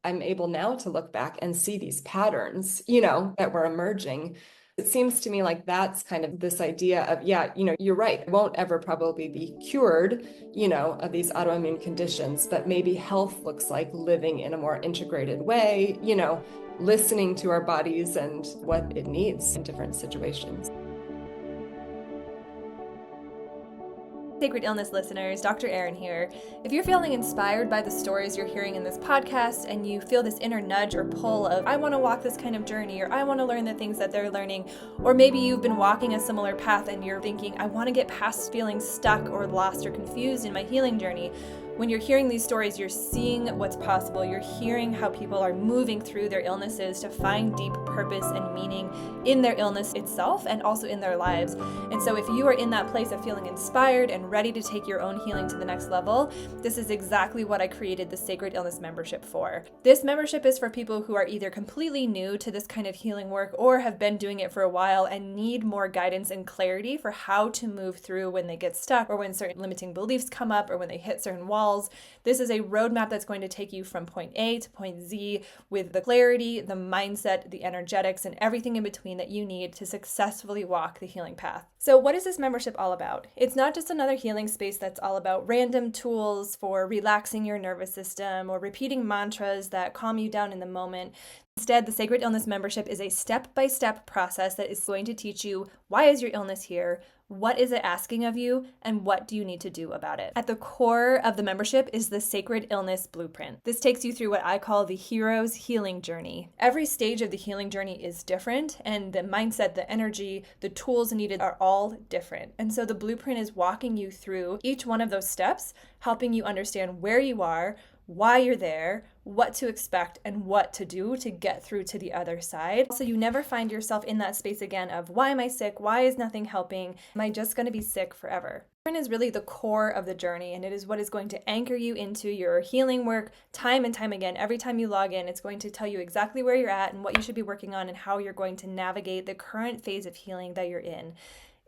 I'm able now to look back and see these patterns, that were emerging. It seems to me like that's kind of this idea of, yeah, you're right. I won't ever probably be cured, of these autoimmune conditions, but maybe health looks like living in a more integrated way, listening to our bodies and what it needs in different situations. Sacred Illness listeners, Dr. Erin here. If you're feeling inspired by the stories you're hearing in this podcast and you feel this inner nudge or pull of, I want to walk this kind of journey, or I want to learn the things that they're learning, or maybe you've been walking a similar path and you're thinking, I want to get past feeling stuck or lost or confused in my healing journey. When you're hearing these stories, you're seeing what's possible. You're hearing how people are moving through their illnesses to find deep purpose and meaning in their illness itself and also in their lives. And so if you are in that place of feeling inspired and ready to take your own healing to the next level, this is exactly what I created the Sacred Illness membership for. This membership is for people who are either completely new to this kind of healing work or have been doing it for a while and need more guidance and clarity for how to move through when they get stuck or when certain limiting beliefs come up or when they hit certain walls. This is a roadmap that's going to take you from point A to point Z with the clarity, the mindset, the energetics, and everything in between that you need to successfully walk the healing path. So what is this membership all about? It's not just another healing space that's all about random tools for relaxing your nervous system or repeating mantras that calm you down in the moment. Instead, the Sacred Illness membership is a step-by-step process that is going to teach you, why is your illness here? What is it asking of you? And what do you need to do about it? At the core of the membership is the Sacred Illness Blueprint. This takes you through what I call the hero's healing journey. Every stage of the healing journey is different, and the mindset, the energy, the tools needed are all different. And so the blueprint is walking you through each one of those steps, helping you understand where you are, why you're there, what to expect, and what to do to get through to the other side. So you never find yourself in that space again of, why am I sick? Why is nothing helping? Am I just going to be sick forever? It is really the core of the journey, and it is what is going to anchor you into your healing work time and time again. Every time you log in, it's going to tell you exactly where you're at and what you should be working on and how you're going to navigate the current phase of healing that you're in.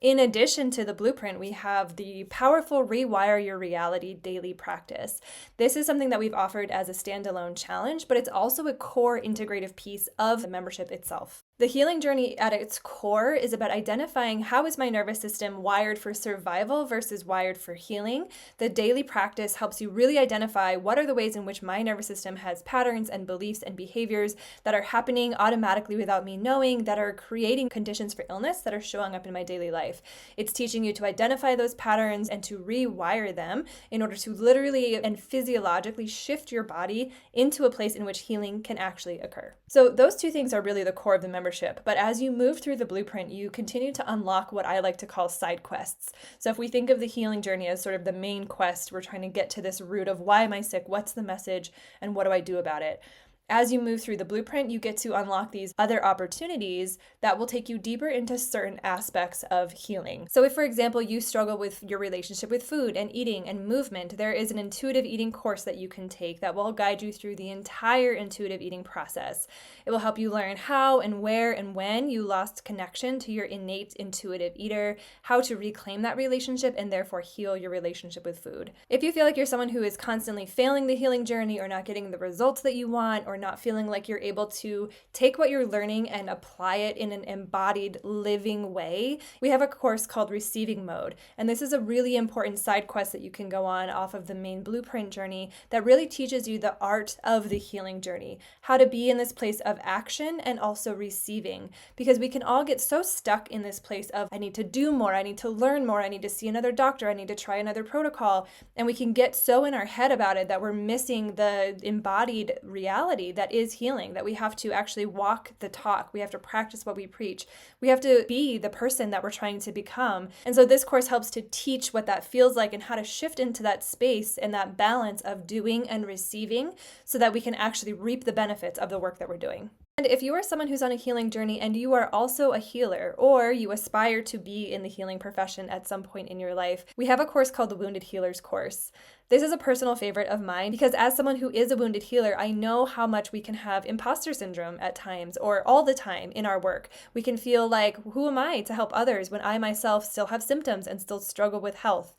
In addition to the blueprint, we have the powerful Rewire Your Reality daily practice. This is something that we've offered as a standalone challenge, but it's also a core integrative piece of the membership itself. The healing journey at its core is about identifying how is my nervous system wired for survival versus wired for healing. The daily practice helps you really identify what are the ways in which my nervous system has patterns and beliefs and behaviors that are happening automatically without me knowing, that are creating conditions for illness that are showing up in my daily life. It's teaching you to identify those patterns and to rewire them in order to literally and physiologically shift your body into a place in which healing can actually occur. So those two things are really the core of the membership. But as you move through the blueprint, you continue to unlock what I like to call side quests. So if we think of the healing journey as sort of the main quest, we're trying to get to this root of why am I sick? What's the message? And what do I do about it? As you move through the blueprint, you get to unlock these other opportunities that will take you deeper into certain aspects of healing. So if, for example, you struggle with your relationship with food and eating and movement, there is an intuitive eating course that you can take that will guide you through the entire intuitive eating process. It will help you learn how and where and when you lost connection to your innate intuitive eater, how to reclaim that relationship and therefore heal your relationship with food. If you feel like you're someone who is constantly failing the healing journey or not getting the results that you want, or not feeling like you're able to take what you're learning and apply it in an embodied, living way, we have a course called Receiving Mode. And this is a really important side quest that you can go on off of the main blueprint journey that really teaches you the art of the healing journey, how to be in this place of action and also receiving. Because we can all get so stuck in this place of, I need to do more, I need to learn more, I need to see another doctor, I need to try another protocol. And we can get so in our head about it that we're missing the embodied reality that is healing, that we have to actually walk the talk. We have to practice what we preach. We have to be the person that we're trying to become. And so this course helps to teach what that feels like and how to shift into that space and that balance of doing and receiving so that we can actually reap the benefits of the work that we're doing. And if you are someone who's on a healing journey and you are also a healer, or you aspire to be in the healing profession at some point in your life, we have a course called the Wounded Healers course. This is a personal favorite of mine because as someone who is a wounded healer, I know how much we can have imposter syndrome at times or all the time in our work. We can feel like, who am I to help others when I myself still have symptoms and still struggle with health?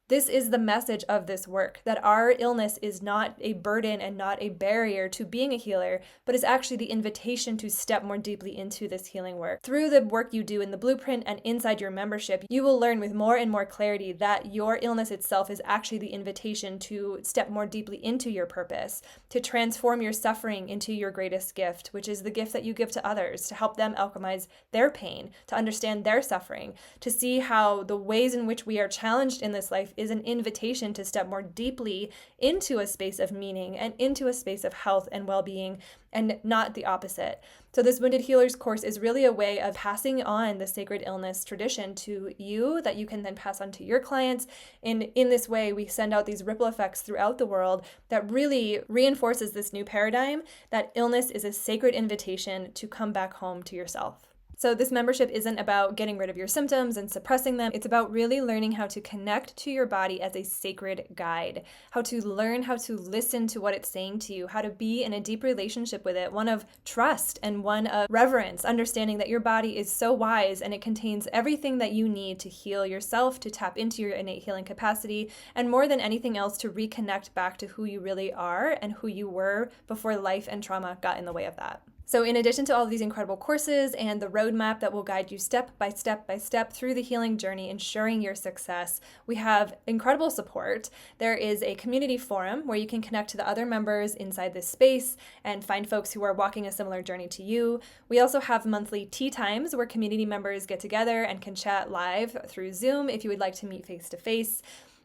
This is the message of this work, that our illness is not a burden and not a barrier to being a healer, but is actually the invitation to step more deeply into this healing work. Through the work you do in the blueprint and inside your membership, you will learn with more and more clarity that your illness itself is actually the invitation to step more deeply into your purpose, to transform your suffering into your greatest gift, which is the gift that you give to others, to help them alchemize their pain, to understand their suffering, to see how the ways in which we are challenged in this life is an invitation to step more deeply into a space of meaning and into a space of health and well-being, and not the opposite. So this Wounded Healers course is really a way of passing on the sacred illness tradition to you that you can then pass on to your clients. And in this way, we send out these ripple effects throughout the world that really reinforces this new paradigm that illness is a sacred invitation to come back home to yourself. So this membership isn't about getting rid of your symptoms and suppressing them. It's about really learning how to connect to your body as a sacred guide, how to learn how to listen to what it's saying to you, how to be in a deep relationship with it, one of trust and one of reverence, understanding that your body is so wise and it contains everything that you need to heal yourself, to tap into your innate healing capacity, and more than anything else, to reconnect back to who you really are and who you were before life and trauma got in the way of that. So in addition to all of these incredible courses and the roadmap that will guide you step by step by step through the healing journey, ensuring your success, we have incredible support. There is a community forum where you can connect to the other members inside this space and find folks who are walking a similar journey to you. We also have monthly tea times where community members get together and can chat live through Zoom if you would like to meet face to face.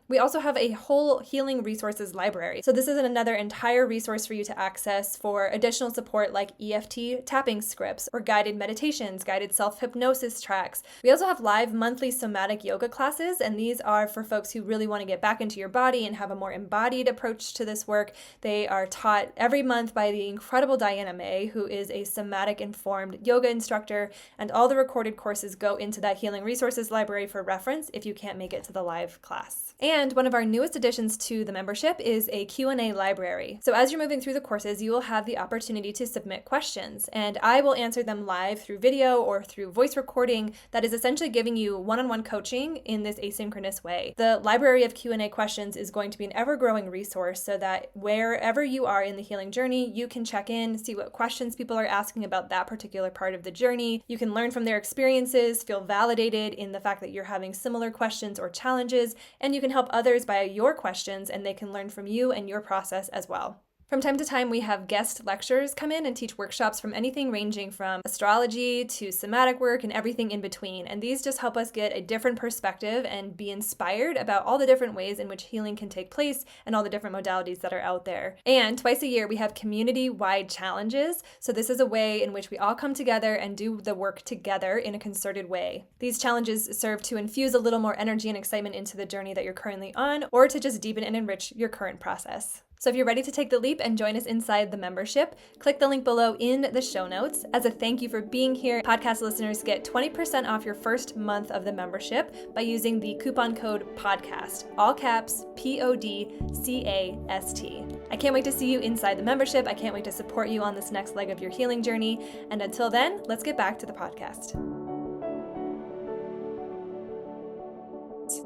We also have a whole healing resources library. So this is another entire resource for you to access for additional support like EFT tapping scripts or guided meditations, guided self-hypnosis tracks. We also have live monthly somatic yoga classes, and these are for folks who really want to get back into your body and have a more embodied approach to this work. They are taught every month by the incredible Diana May, who is a somatic informed yoga instructor, and all the recorded courses go into that healing resources library for reference if you can't make it to the live class. And one of our newest additions to the membership is a Q&A library. So as you're moving through the courses, you will have the opportunity to submit questions, and I will answer them live through video or through voice recording that is essentially giving you one-on-one coaching in this asynchronous way. The library of Q&A questions is going to be an ever-growing resource so that wherever you are in the healing journey, you can check in, see what questions people are asking about that particular part of the journey. You can learn from their experiences, feel validated in the fact that you're having similar questions or challenges, and you can help others by your questions, and they can learn from you and your process as well. From time to time, we have guest lecturers come in and teach workshops from anything ranging from astrology to somatic work and everything in between. And these just help us get a different perspective and be inspired about all the different ways in which healing can take place and all the different modalities that are out there. And twice a year, we have community-wide challenges. So this is a way in which we all come together and do the work together in a concerted way. These challenges serve to infuse a little more energy and excitement into the journey that you're currently on, or to just deepen and enrich your current process. So if you're ready to take the leap and join us inside the membership, click the link below in the show notes. As a thank you for being here, podcast listeners get 20% off your first month of the membership by using the coupon code PODCAST, all caps, PODCAST. I can't wait to see you inside the membership. I can't wait to support you on this next leg of your healing journey. And until then, let's get back to the podcast.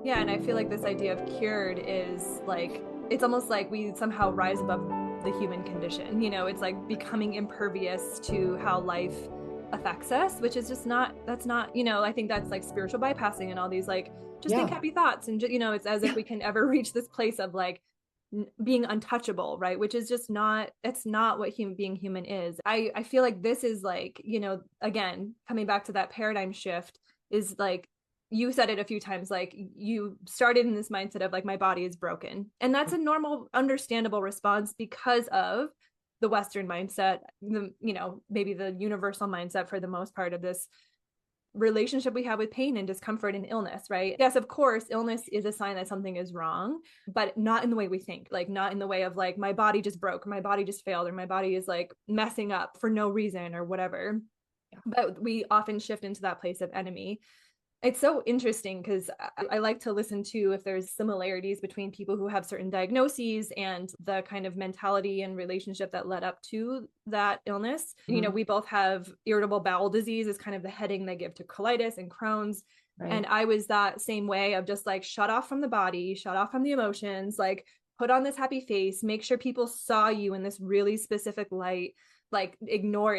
Yeah, and I feel like this idea of cured is like, it's almost like we somehow rise above the human condition. You know, it's like becoming impervious to how life affects us, which is just that's not, you know, I think that's like spiritual bypassing and all these like, just think happy thoughts. And, you know, it's as if we can ever reach this place of like being untouchable, right? Which is just it's not what being human is. I feel like this is like, you know, again, coming back to that paradigm shift is like, you said it a few times, like you started in this mindset of like, my body is broken. And that's a normal, understandable response because of the Western mindset, you know, maybe the universal mindset for the most part of this relationship we have with pain and discomfort and illness, right? Yes, of course, illness is a sign that something is wrong, but not in the way we think, like not in the way of like, my body just broke, my body just failed, or my body is like messing up for no reason or whatever. But we often shift into that place of enemy. It's so interesting because I like to listen to if there's similarities between people who have certain diagnoses and the kind of mentality and relationship that led up to that illness. Mm-hmm. You know, we both have irritable bowel disease is kind of the heading they give to colitis and Crohn's. Right. And I was that same way of just like shut off from the body, shut off from the emotions, like put on this happy face, make sure people saw you in this really specific light. Like ignore.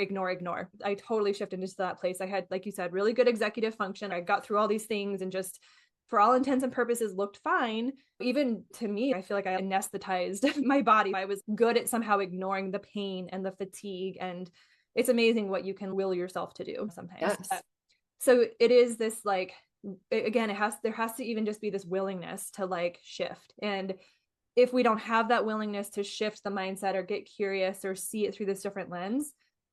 I totally shifted into that place. I had, like you said, really good executive function. I got through all these things and just for all intents and purposes looked fine. Even to me, I feel like I anesthetized my body. I was good at somehow ignoring the pain and the fatigue. And it's amazing what you can will yourself to do sometimes. Yes. So it is this like, again, there has to even just be this willingness to like shift. And if we don't have that willingness to shift the mindset or get curious or see it through this different lens,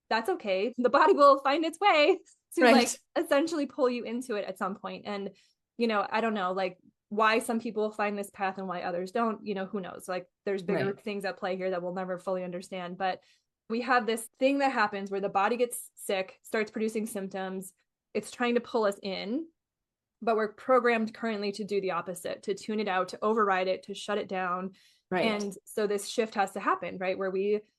that's okay. The body will find its way to like essentially pull you into it at some point. And, you know, I don't know, like why some people find this path and why others don't, you know, who knows? Like there's bigger things at play here that we'll never fully understand. But we have this thing that happens where the body gets sick, starts producing symptoms. It's trying to pull us in. But we're programmed currently to do the opposite, to tune it out, to override it, to shut it down. Right. And so this shift has to happen, right?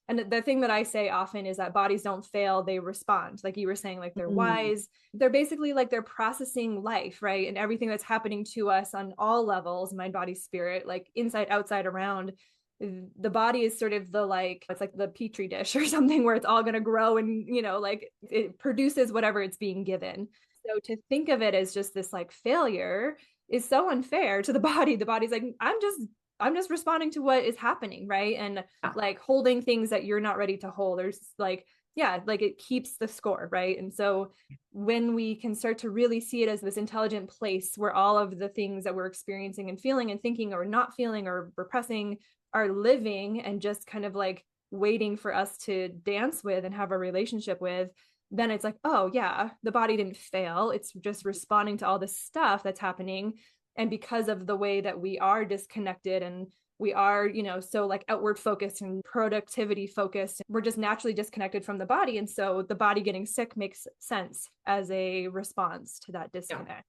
And the thing that I say often is that bodies don't fail, they respond. Like you were saying, like they're wise. They're basically like they're processing life, right? And everything that's happening to us on all levels, mind, body, spirit, like inside, outside, around. the body is sort of the like, it's like the petri dish or something where it's all going to grow and, you know, like it produces whatever it's being given. So to think of it as just this like failure is so unfair to the body. The body's like, I'm just responding to what is happening, right? And like holding things that you're not ready to hold. There's like, yeah, like it keeps the score, right? And so when we can start to really see it as this intelligent place where all of the things that we're experiencing and feeling and thinking or not feeling or repressing are living and just kind of like waiting for us to dance with and have a relationship with, then it's like, oh yeah, the body didn't fail. It's just responding to all this stuff that's happening. And because of the way that we are disconnected and we are, you know, so like outward focused and productivity focused, we're just naturally disconnected from the body. And so the body getting sick makes sense as a response to that disconnect.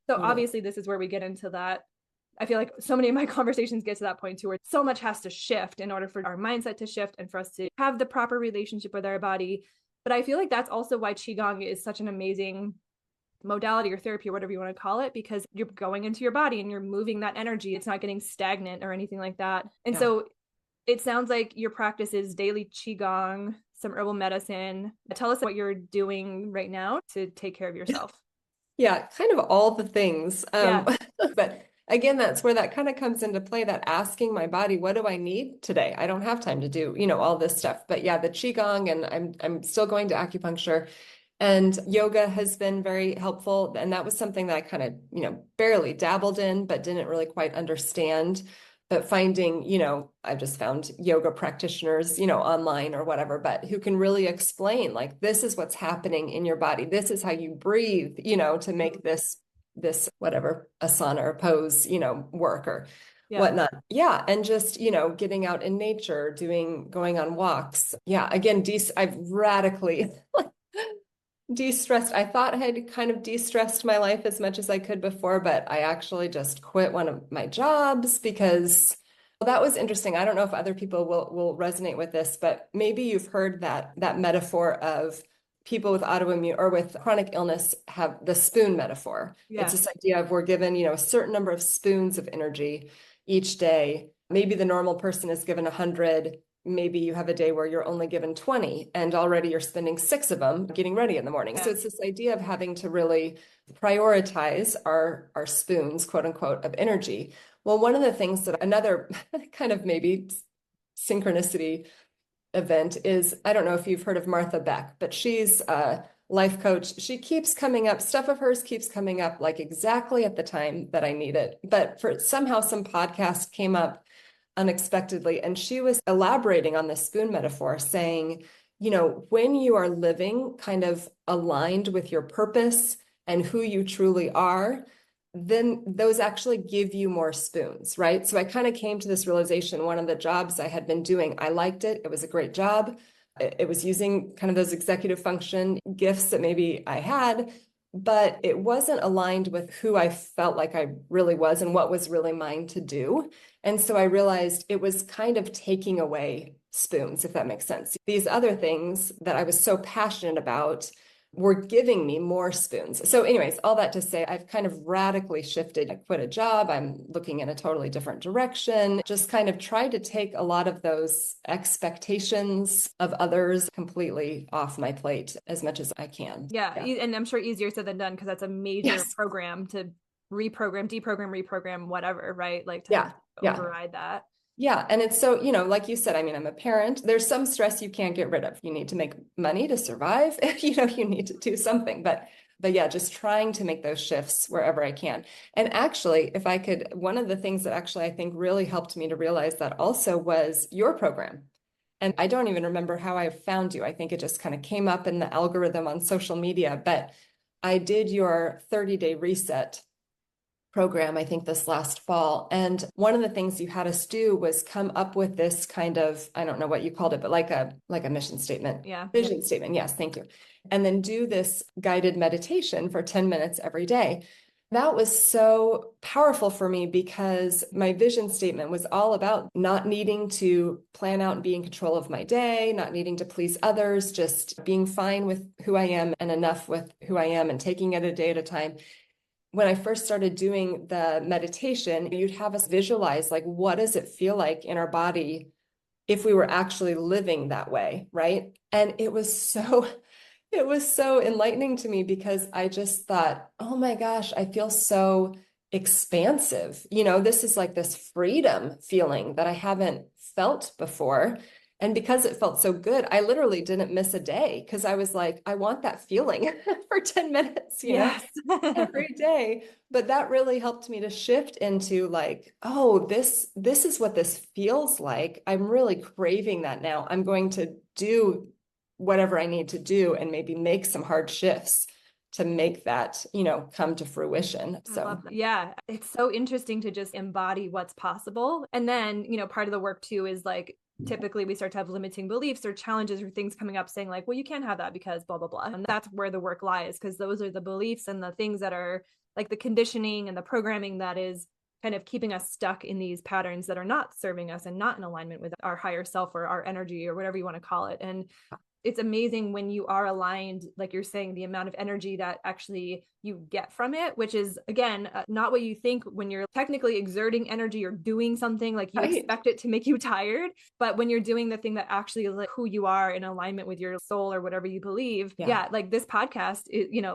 So obviously this is where we get into that. I feel like so many of my conversations get to that point too, where so much has to shift in order for our mindset to shift and for us to have the proper relationship with our body. But I feel like that's also why Qigong is such an amazing modality or therapy or whatever you want to call it, because you're going into your body and you're moving that energy. It's not getting stagnant or anything like that. And so it sounds like your practice is daily Qigong, some herbal medicine. Tell us what you're doing right now to take care of yourself. Yeah, kind of all the things. But again, that's where that kind of comes into play, that asking my body, what do I need today? I don't have time to do, you know, all this stuff. But yeah, the Qigong, and I'm still going to acupuncture, and yoga has been very helpful. And that was something that I kind of, you know, barely dabbled in, but didn't really quite understand. But finding, you know, I've just found yoga practitioners, you know, online or whatever, but who can really explain, like, this is what's happening in your body. This is how you breathe, you know, to make this whatever asana or pose, you know, work or whatnot. Yeah. And just, you know, getting out in nature, going on walks. Yeah. Again, I've radically de-stressed. I thought I had kind of de-stressed my life as much as I could before, but I actually just quit one of my jobs because, well, that was interesting. I don't know if other people will resonate with this, but maybe you've heard that metaphor of people with autoimmune or with chronic illness have the spoon metaphor. It's this idea of we're given, you know, a certain number of spoons of energy each day. Maybe the normal person is given 100. Maybe you have a day where you're only given 20 and already you're spending 6 of them getting ready in the morning. So it's this idea of having to really prioritize our spoons, quote unquote, of energy. Well, one of the things that another kind of maybe synchronicity event is, I don't know if you've heard of Martha Beck, but she's a life coach. She keeps coming up, stuff of hers keeps coming up like exactly at the time that I need it. But for somehow some podcast came up unexpectedly. And she was elaborating on the spoon metaphor, saying, you know, when you are living kind of aligned with your purpose and who you truly are, then those actually give you more spoons, right? So I kind of came to this realization, one of the jobs I had been doing, I liked it. It was a great job. It was using kind of those executive function gifts that maybe I had, but it wasn't aligned with who I felt like I really was and what was really mine to do. And so I realized it was kind of taking away spoons, if that makes sense. These other things that I was so passionate about were giving me more spoons. So anyways, all that to say, I've kind of radically shifted. I quit a job. I'm looking in a totally different direction. Just kind of tried to take a lot of those expectations of others completely off my plate as much as I can. Yeah. And I'm sure easier said than done because that's a major program to reprogram, deprogram, reprogram, whatever, right? Like to override that. Yeah. And it's so, you know, like you said, I mean, I'm a parent. There's some stress you can't get rid of. You need to make money to survive. You know, you need to do something. But yeah, just trying to make those shifts wherever I can. And actually, if I could, one of the things that actually I think really helped me to realize that also was your program. And I don't even remember how I found you. I think it just kind of came up in the algorithm on social media. But I did your 30-day reset program, I think this last fall. And one of the things you had us do was come up with this kind of, I don't know what you called it, but like a mission statement. Vision statement. Yes, thank you. And then do this guided meditation for 10 minutes every day. That was so powerful for me because my vision statement was all about not needing to plan out and be in control of my day, not needing to please others, just being fine with who I am and enough with who I am and taking it a day at a time. when I first started doing the meditation, you'd have us visualize, like, what does it feel like in our body if we were actually living that way, right? And it was so enlightening to me because I just thought, oh my gosh, I feel so expansive. This is like this freedom feeling that I haven't felt before. And because it felt so good, I literally didn't miss a day because I was like, I want that feeling for 10 minutes, Yes. every day. But that really helped me to shift into like, oh, this is what this feels like. I'm really craving that now. I'm going to do whatever I need to do and maybe make some hard shifts to make that, come to fruition. I So love that. Yeah, it's so interesting to just embody what's possible. And then, part of the work too is like typically we start to have limiting beliefs or challenges or things coming up saying like, well, you can't have that because blah, blah, blah. And that's where the work lies, because those are the beliefs and the things that are like the conditioning and the programming that is kind of keeping us stuck in these patterns that are not serving us and not in alignment with our higher self or our energy or whatever you want to call it. And it's amazing when you are aligned, like you're saying, the amount of energy that actually you get from it, which is, again, not what you think when you're technically exerting energy or doing something, like you expect it to make you tired. But when you're doing the thing that actually is like who you are in alignment with your soul or whatever you believe. Yeah, like this podcast,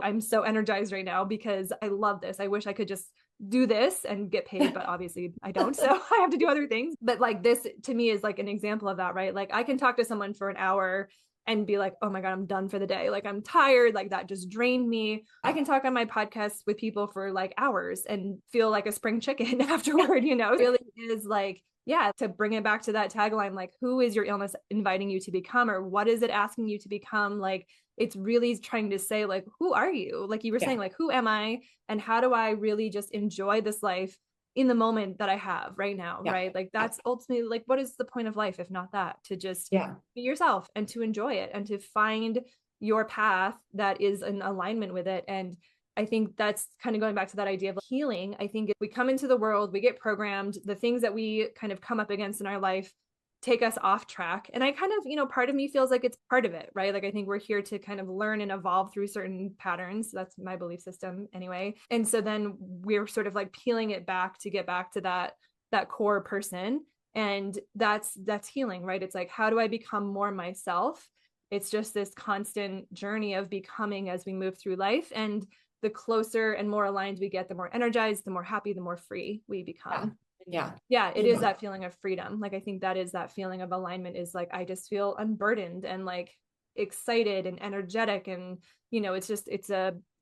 I'm so energized right now because I love this. I wish I could just do this and get paid, but obviously I don't. So I have to do other things. But like this to me is like an example of that, right? Like I can talk to someone for an hour and be like, oh my God, I'm done for the day. Like I'm tired. Like that just drained me. I can talk on my podcast with people for like hours and feel like a spring chicken afterward, It really is like, yeah, to bring it back to that tagline, like who is your illness inviting you to become, or what is it asking you to become? Like it's really trying to say like, who are you? Like you were saying, like, who am I? And how do I really just enjoy this life in the moment that I have right now, right? Like that's ultimately like, what is the point of life if not that? To just be yourself and to enjoy it and to find your path that is in alignment with it. And I think that's kind of going back to that idea of healing. I think if we come into the world, we get programmed, the things that we kind of come up against in our life take us off track. And I kind of, part of me feels like it's part of it, right? Like I think we're here to kind of learn and evolve through certain patterns. That's my belief system anyway. And so then we're sort of like peeling it back to get back to that core person. And that's healing, right? It's like, how do I become more myself? It's just this constant journey of becoming as we move through life. And the closer and more aligned we get, the more energized, the more happy, the more free we become. It is that feeling of freedom. Like I think that is that feeling of alignment is like I just feel unburdened and like excited and energetic, and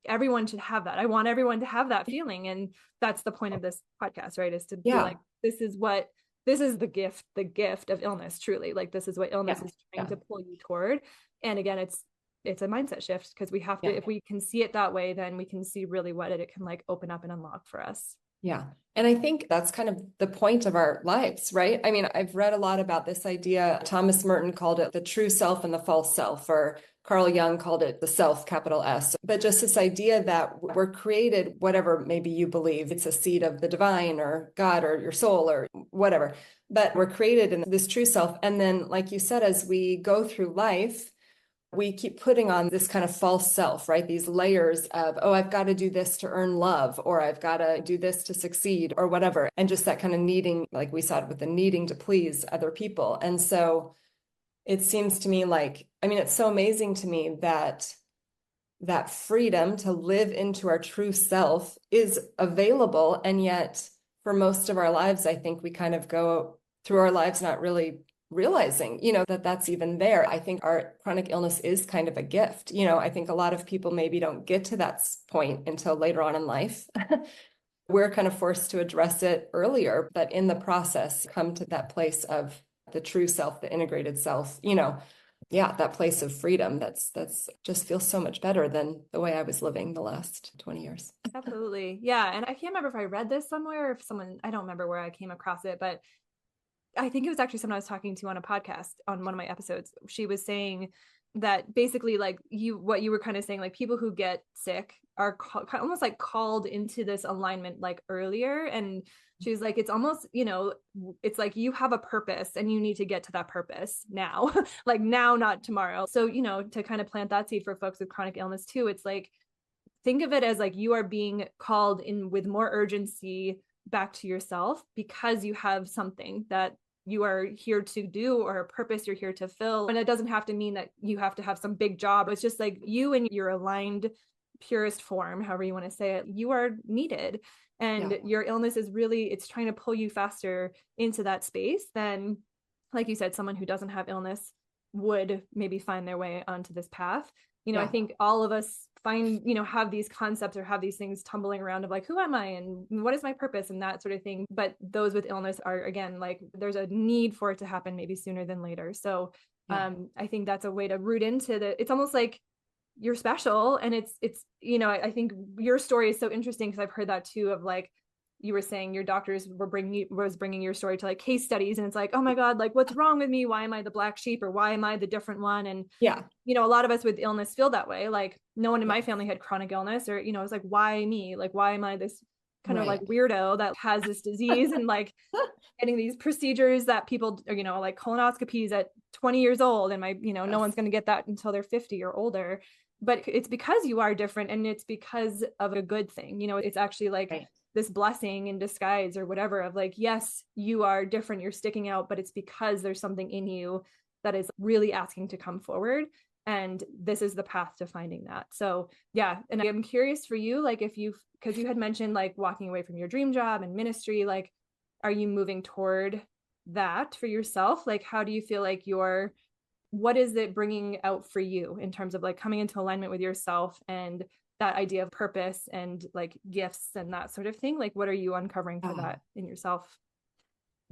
everyone should have that. I want everyone to have that feeling, and that's the point of this podcast, right? Is to be like, this is the gift of illness, truly. Like this is what illness is trying to pull you toward. And again, it's a mindset shift, because we have to, if we can see it that way, then we can see really what it can like open up and unlock for us. Yeah. And I think that's kind of the point of our lives, right? I mean, I've read a lot about this idea. Thomas Merton called it the true self and the false self, or Carl Jung called it the self, capital S. But just this idea that we're created, whatever maybe you believe, it's a seed of the divine or God or your soul or whatever, but we're created in this true self. And then, like you said, as we go through life, we keep putting on this kind of false self, right? These layers of, oh, I've got to do this to earn love, or I've got to do this to succeed, or whatever. And just that kind of needing, like we saw it with the needing to please other people. And so it seems to me like, I mean, it's so amazing to me that freedom to live into our true self is available. And yet for most of our lives, I think we kind of go through our lives not really realizing, that that's even there. I think our chronic illness is kind of a gift. I think a lot of people maybe don't get to that point until later on in life. We're kind of forced to address it earlier, but in the process, come to that place of the true self, the integrated self, that place of freedom that's just feels so much better than the way I was living the last 20 years. Absolutely. Yeah. And I can't remember if I read this somewhere, or if I don't remember where I came across it, but I think it was actually someone I was talking to on a podcast on one of my episodes. She was saying that basically like what you were kind of saying, like people who get sick are almost like called into this alignment like earlier. And she was like, it's almost, it's like you have a purpose and you need to get to that purpose now, like now, not tomorrow. So, to kind of plant that seed for folks with chronic illness too, it's like, think of it as like you are being called in with more urgency back to yourself because you have something that you are here to do or a purpose you're here to fill. And it doesn't have to mean that you have to have some big job. It's just like you in your aligned, purest form, however you want to say it, you are needed. And your illness is really, it's trying to pull you faster into that space than, like you said, someone who doesn't have illness would maybe find their way onto this path. I think all of us find, have these concepts or have these things tumbling around of like, who am I and what is my purpose and that sort of thing. But those with illness are, again, like there's a need for it to happen maybe sooner than later. So I think that's a way to root into it's almost like you're special. And it's, I think your story is so interesting because I've heard that too, of like, you were saying your doctors was bringing your story to like case studies, and it's like, oh my God, like what's wrong with me? Why am I the black sheep, or why am I the different one? And a lot of us with illness feel that way. Like no one in my family had chronic illness, or it's like, why me? Like why am I this kind of like weirdo that has this disease and like getting these procedures that people, like colonoscopies at 20 years old, and no one's going to get that until they're 50 or older. But it's because you are different, and it's because of a good thing. It's actually like this blessing in disguise or whatever of like, yes, you are different, you're sticking out, but it's because there's something in you that is really asking to come forward. And this is the path to finding that. So yeah. And I'm curious for you, like because you had mentioned like walking away from your dream job and ministry, like, are you moving toward that for yourself? Like, how do you feel like what is it bringing out for you in terms of like coming into alignment with yourself and that idea of purpose and like gifts and that sort of thing? Like, what are you uncovering for that in yourself?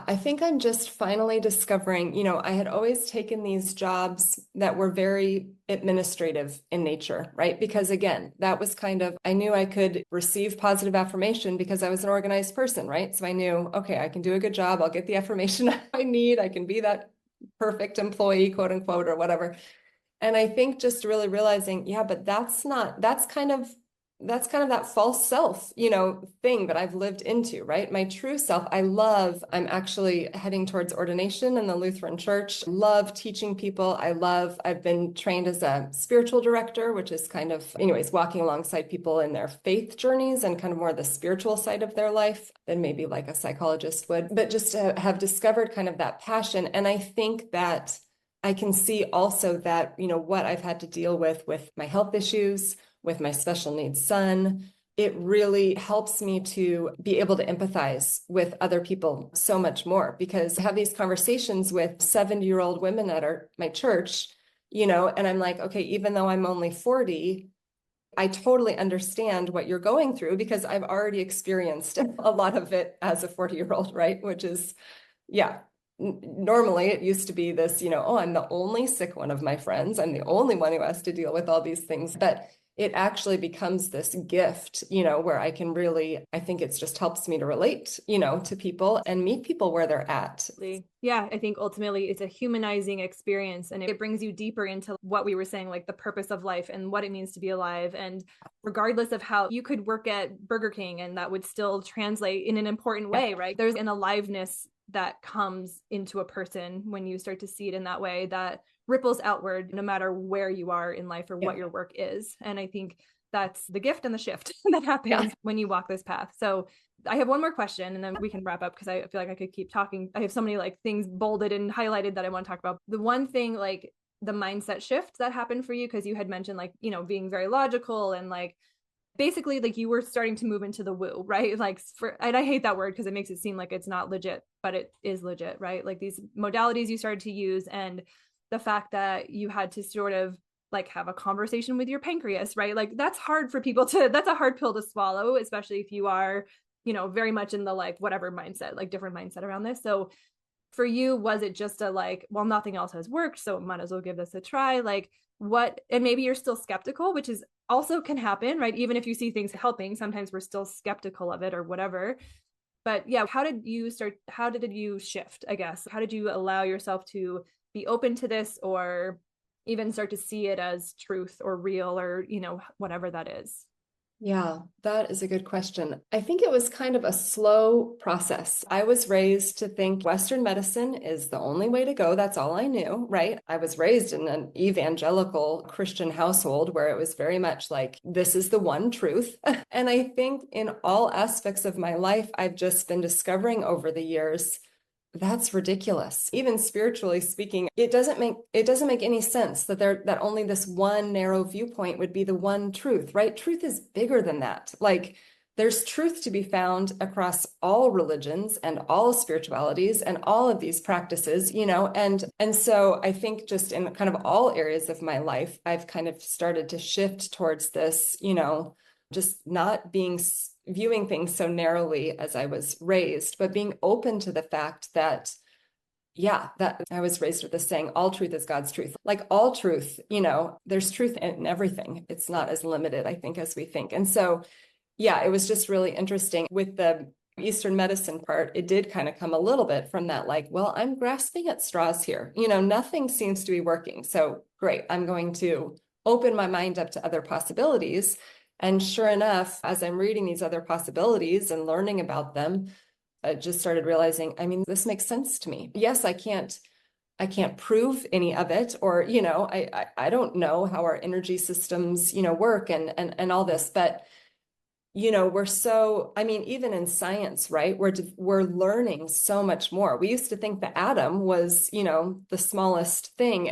I think I'm just finally discovering, I had always taken these jobs that were very administrative in nature, right? Because again, that was I knew I could receive positive affirmation because I was an organized person, right? So I knew, okay, I can do a good job. I'll get the affirmation I need. I can be that perfect employee, quote unquote, or whatever. And I think just really realizing, but that's kind of that false self, thing that I've lived into, right? My true self, I'm actually heading towards ordination in the Lutheran Church. Love teaching people. I've been trained as a spiritual director, which is kind of, anyways, walking alongside people in their faith journeys and kind of more the spiritual side of their life than maybe like a psychologist would, but just to have discovered kind of that passion. And I think that I can see also that, what I've had to deal with my health issues, with my special needs son, it really helps me to be able to empathize with other people so much more, because I have these conversations with 70-year-old women at my church, and I'm like, okay, even though I'm only 40, I totally understand what you're going through because I've already experienced a lot of it as a 40-year-old, right? Which is, normally it used to be this, oh, I'm the only sick one of my friends. I'm the only one who has to deal with all these things. But it actually becomes this gift, where I can really, I think it's just helps me to relate, to people and meet people where they're at. Yeah, I think ultimately it's a humanizing experience, and it brings you deeper into what we were saying, like the purpose of life and what it means to be alive. And regardless of how you could work at Burger King and that would still translate in an important way, right? There's an aliveness that comes into a person when you start to see it in that way that ripples outward no matter where you are in life or what your work is. And I think that's the gift and the shift that happens when you walk this path. So I have one more question and then we can wrap up because I feel like I could keep talking. I have so many like things bolded and highlighted that I want to talk about. The one thing, like the mindset shift that happened for you, because you had mentioned like, being very logical and like basically like you were starting to move into the woo, right? Like and I hate that word because it makes it seem like it's not legit, but it is legit, right? Like these modalities you started to use, and the fact that you had to sort of like have a conversation with your pancreas, right? Like that's hard for people that's a hard pill to swallow, especially if you are, very much in the like whatever mindset, like different mindset around this. So for you, was it just a like, well, nothing else has worked, so might as well give this a try? Like and maybe you're still skeptical, which is also can happen, right? Even if you see things helping, sometimes we're still skeptical of it or whatever. But yeah, how did you shift, I guess? How did you allow yourself to be open to this or even start to see it as truth or real or, whatever that is? Yeah, that is a good question. I think it was kind of a slow process. I was raised to think Western medicine is the only way to go. That's all I knew, right? I was raised in an evangelical Christian household where it was very much like, this is the one truth. And I think in all aspects of my life, I've just been discovering over the years that's ridiculous. Even spiritually speaking, it doesn't make any sense that only this one narrow viewpoint would be the one truth, right? Truth is bigger than that. Like there's truth to be found across all religions and all spiritualities and all of these practices, and so I think just in kind of all areas of my life, I've kind of started to shift towards this, just not being viewing things so narrowly as I was raised, but being open to the fact that, yeah, that I was raised with this saying, all truth is God's truth. Like all truth, there's truth in everything. It's not as limited, I think, as we think. And so, yeah, it was just really interesting with the Eastern medicine part. It did kind of come a little bit from that, like, well, I'm grasping at straws here. Nothing seems to be working. So great, I'm going to open my mind up to other possibilities. And sure enough, as I'm reading these other possibilities and learning about them, I just started realizing, I mean, this makes sense to me. Yes, I can't prove any of it, or, I don't know how our energy systems, work and all this, but we're so, I mean, even in science, right? We're learning so much more. We used to think the atom was, the smallest thing.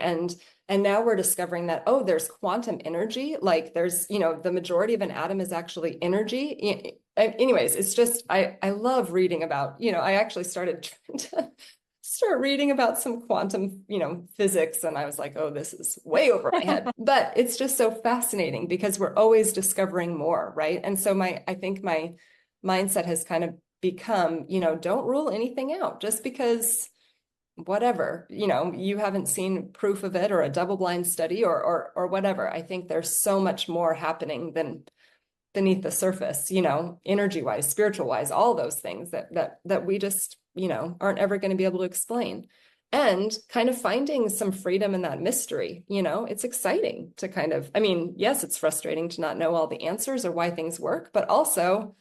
And now we're discovering that, oh, there's quantum energy. Like there's, the majority of an atom is actually energy. Anyways, it's just, I love reading about, I actually started trying to start reading about some quantum, physics. And I was like, oh, this is way over my head. But it's just so fascinating because we're always discovering more, right? And so I think my mindset has kind of become, don't rule anything out just because whatever, you haven't seen proof of it or a double-blind study or whatever. I think there's so much more happening than beneath the surface, energy wise, spiritual wise, all those things that we just, aren't ever going to be able to explain. And kind of finding some freedom in that mystery, it's exciting to kind of, I mean, yes, it's frustrating to not know all the answers or why things work, but also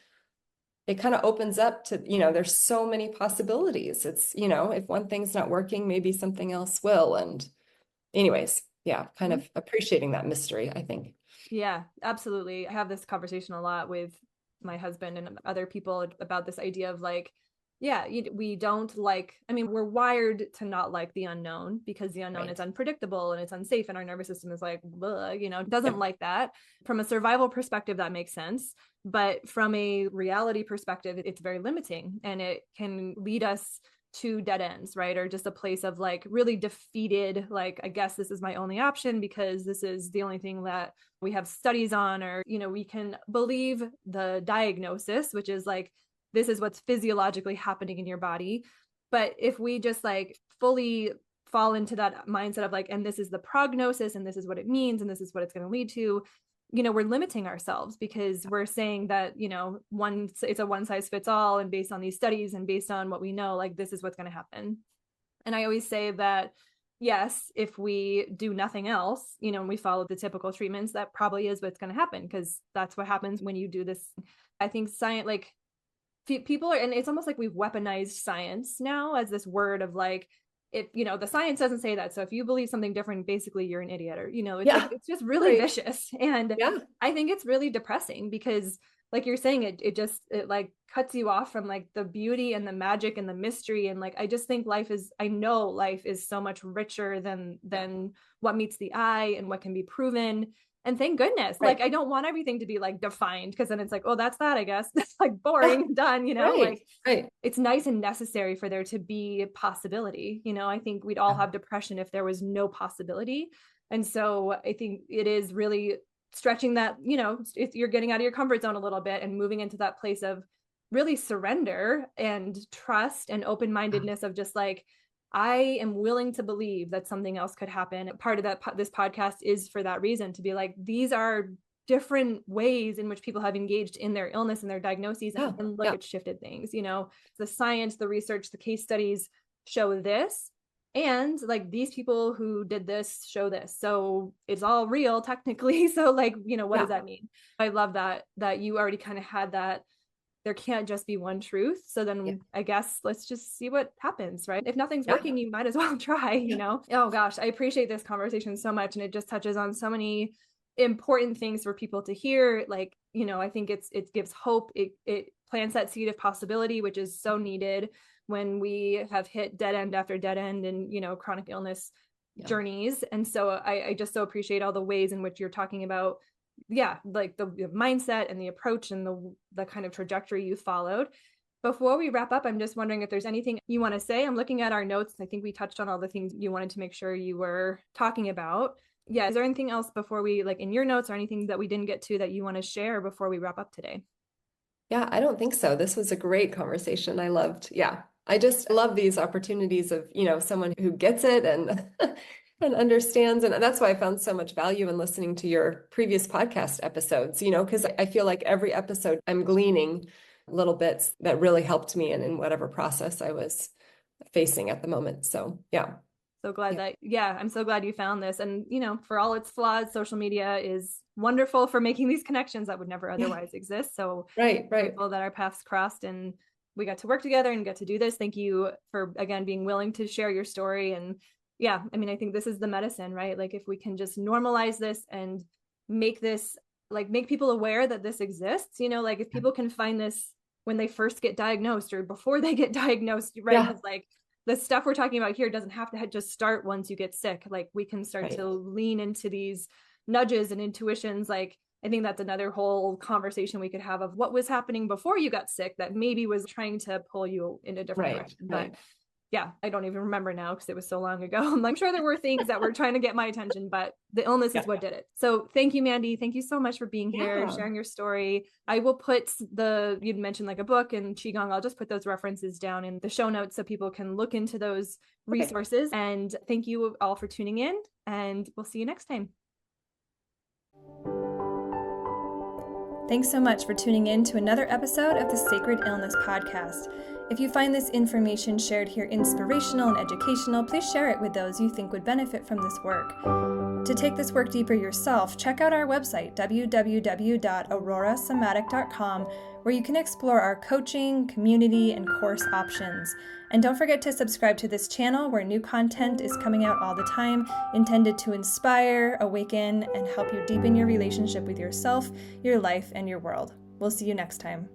it kind of opens up to, there's so many possibilities. It's, if one thing's not working, maybe something else will. And anyways, yeah, kind of appreciating that mystery, I think. Yeah, absolutely. I have this conversation a lot with my husband and other people about this idea of like, yeah, we don't like, I mean, we're wired to not like the unknown because the unknown is unpredictable and it's unsafe. And our nervous system is like, doesn't like that. From a survival perspective, that makes sense. But from a reality perspective, it's very limiting and it can lead us to dead ends, right? Or just a place of like really defeated, like, I guess this is my only option because this is the only thing that we have studies on, or, we can believe the diagnosis, which is like, this is what's physiologically happening in your body. But if we just like fully fall into that mindset of like, and this is the prognosis and this is what it means and this is what it's going to lead to, we're limiting ourselves because we're saying that, it's a one size fits all. And based on these studies and based on what we know, like this is what's going to happen. And I always say that, yes, if we do nothing else, and we follow the typical treatments, that probably is what's going to happen because that's what happens when you do this. I think science, like people are, and it's almost like we've weaponized science now as this word of like, if the science doesn't say that, so if you believe something different, basically you're an idiot, or it's like, it's just really vicious. And I think it's really depressing because like you're saying, it like cuts you off from like the beauty and the magic and the mystery. And like I just think I know life is so much richer than what meets the eye and what can be proven. And thank goodness, like I don't want everything to be like defined because then it's like, oh, that's that, I guess. That's like boring, done, it's nice and necessary for there to be possibility. I think we'd all have depression if there was no possibility. And so I think it is really stretching that, if you're getting out of your comfort zone a little bit and moving into that place of really surrender and trust and open-mindedness of just like, I am willing to believe that something else could happen. Part of that, this podcast is for that reason, to be like, these are different ways in which people have engaged in their illness and their diagnoses and look at shifted things. The science, the research, the case studies show this. And like these people who did this show this. So it's all real technically. So like, what does that mean? I love that you already kind of had that there can't just be one truth. So then I guess let's just see what happens, right? If nothing's working, you might as well try, Oh gosh, I appreciate this conversation so much. And it just touches on so many important things for people to hear. Like, I think it gives hope. It plants that seed of possibility, which is so needed when we have hit dead end after dead end and, chronic illness journeys. And so I just so appreciate all the ways in which you're talking about like the mindset and the approach and the kind of trajectory you followed. Before we wrap up, I'm just wondering if there's anything you want to say. I'm looking at our notes. I think we touched on all the things you wanted to make sure you were talking about. Is there anything else before we, like in your notes, or anything that we didn't get to that you want to share before we wrap up today? Yeah, I don't think so. This was a great conversation. I just love these opportunities of, someone who gets it and and understands. And that's why I found so much value in listening to your previous podcast episodes, because I feel like every episode I'm gleaning little bits that really helped me in whatever process I was facing at the moment. So yeah. So glad I'm so glad you found this. And, for all its flaws, social media is wonderful for making these connections that would never otherwise exist. So grateful that our paths crossed and we got to work together and get to do this. Thank you for, again, being willing to share your story. And I think this is the medicine, right? Like if we can just normalize this and make this, like make people aware that this exists, like if people can find this when they first get diagnosed or before they get diagnosed, right? Because like the stuff we're talking about here doesn't have to just start once you get sick. Like we can start to lean into these nudges and intuitions. Like I think that's another whole conversation we could have of what was happening before you got sick that maybe was trying to pull you in a different direction. But I don't even remember now because it was so long ago. I'm sure there were things that were trying to get my attention, but the illness is what did it. So thank you, Mandy. Thank you so much for being here, sharing your story. I will put you'd mentioned like a book and Qigong. I'll just put those references down in the show notes so people can look into those resources. And thank you all for tuning in, and we'll see you next time. Thanks so much for tuning in to another episode of the Sacred Illness Podcast. If you find this information shared here inspirational and educational, please share it with those you think would benefit from this work. To take this work deeper yourself, check out our website, www.aurorasomatic.com, where you can explore our coaching, community, and course options. And don't forget to subscribe to this channel where new content is coming out all the time, intended to inspire, awaken, and help you deepen your relationship with yourself, your life, and your world. We'll see you next time.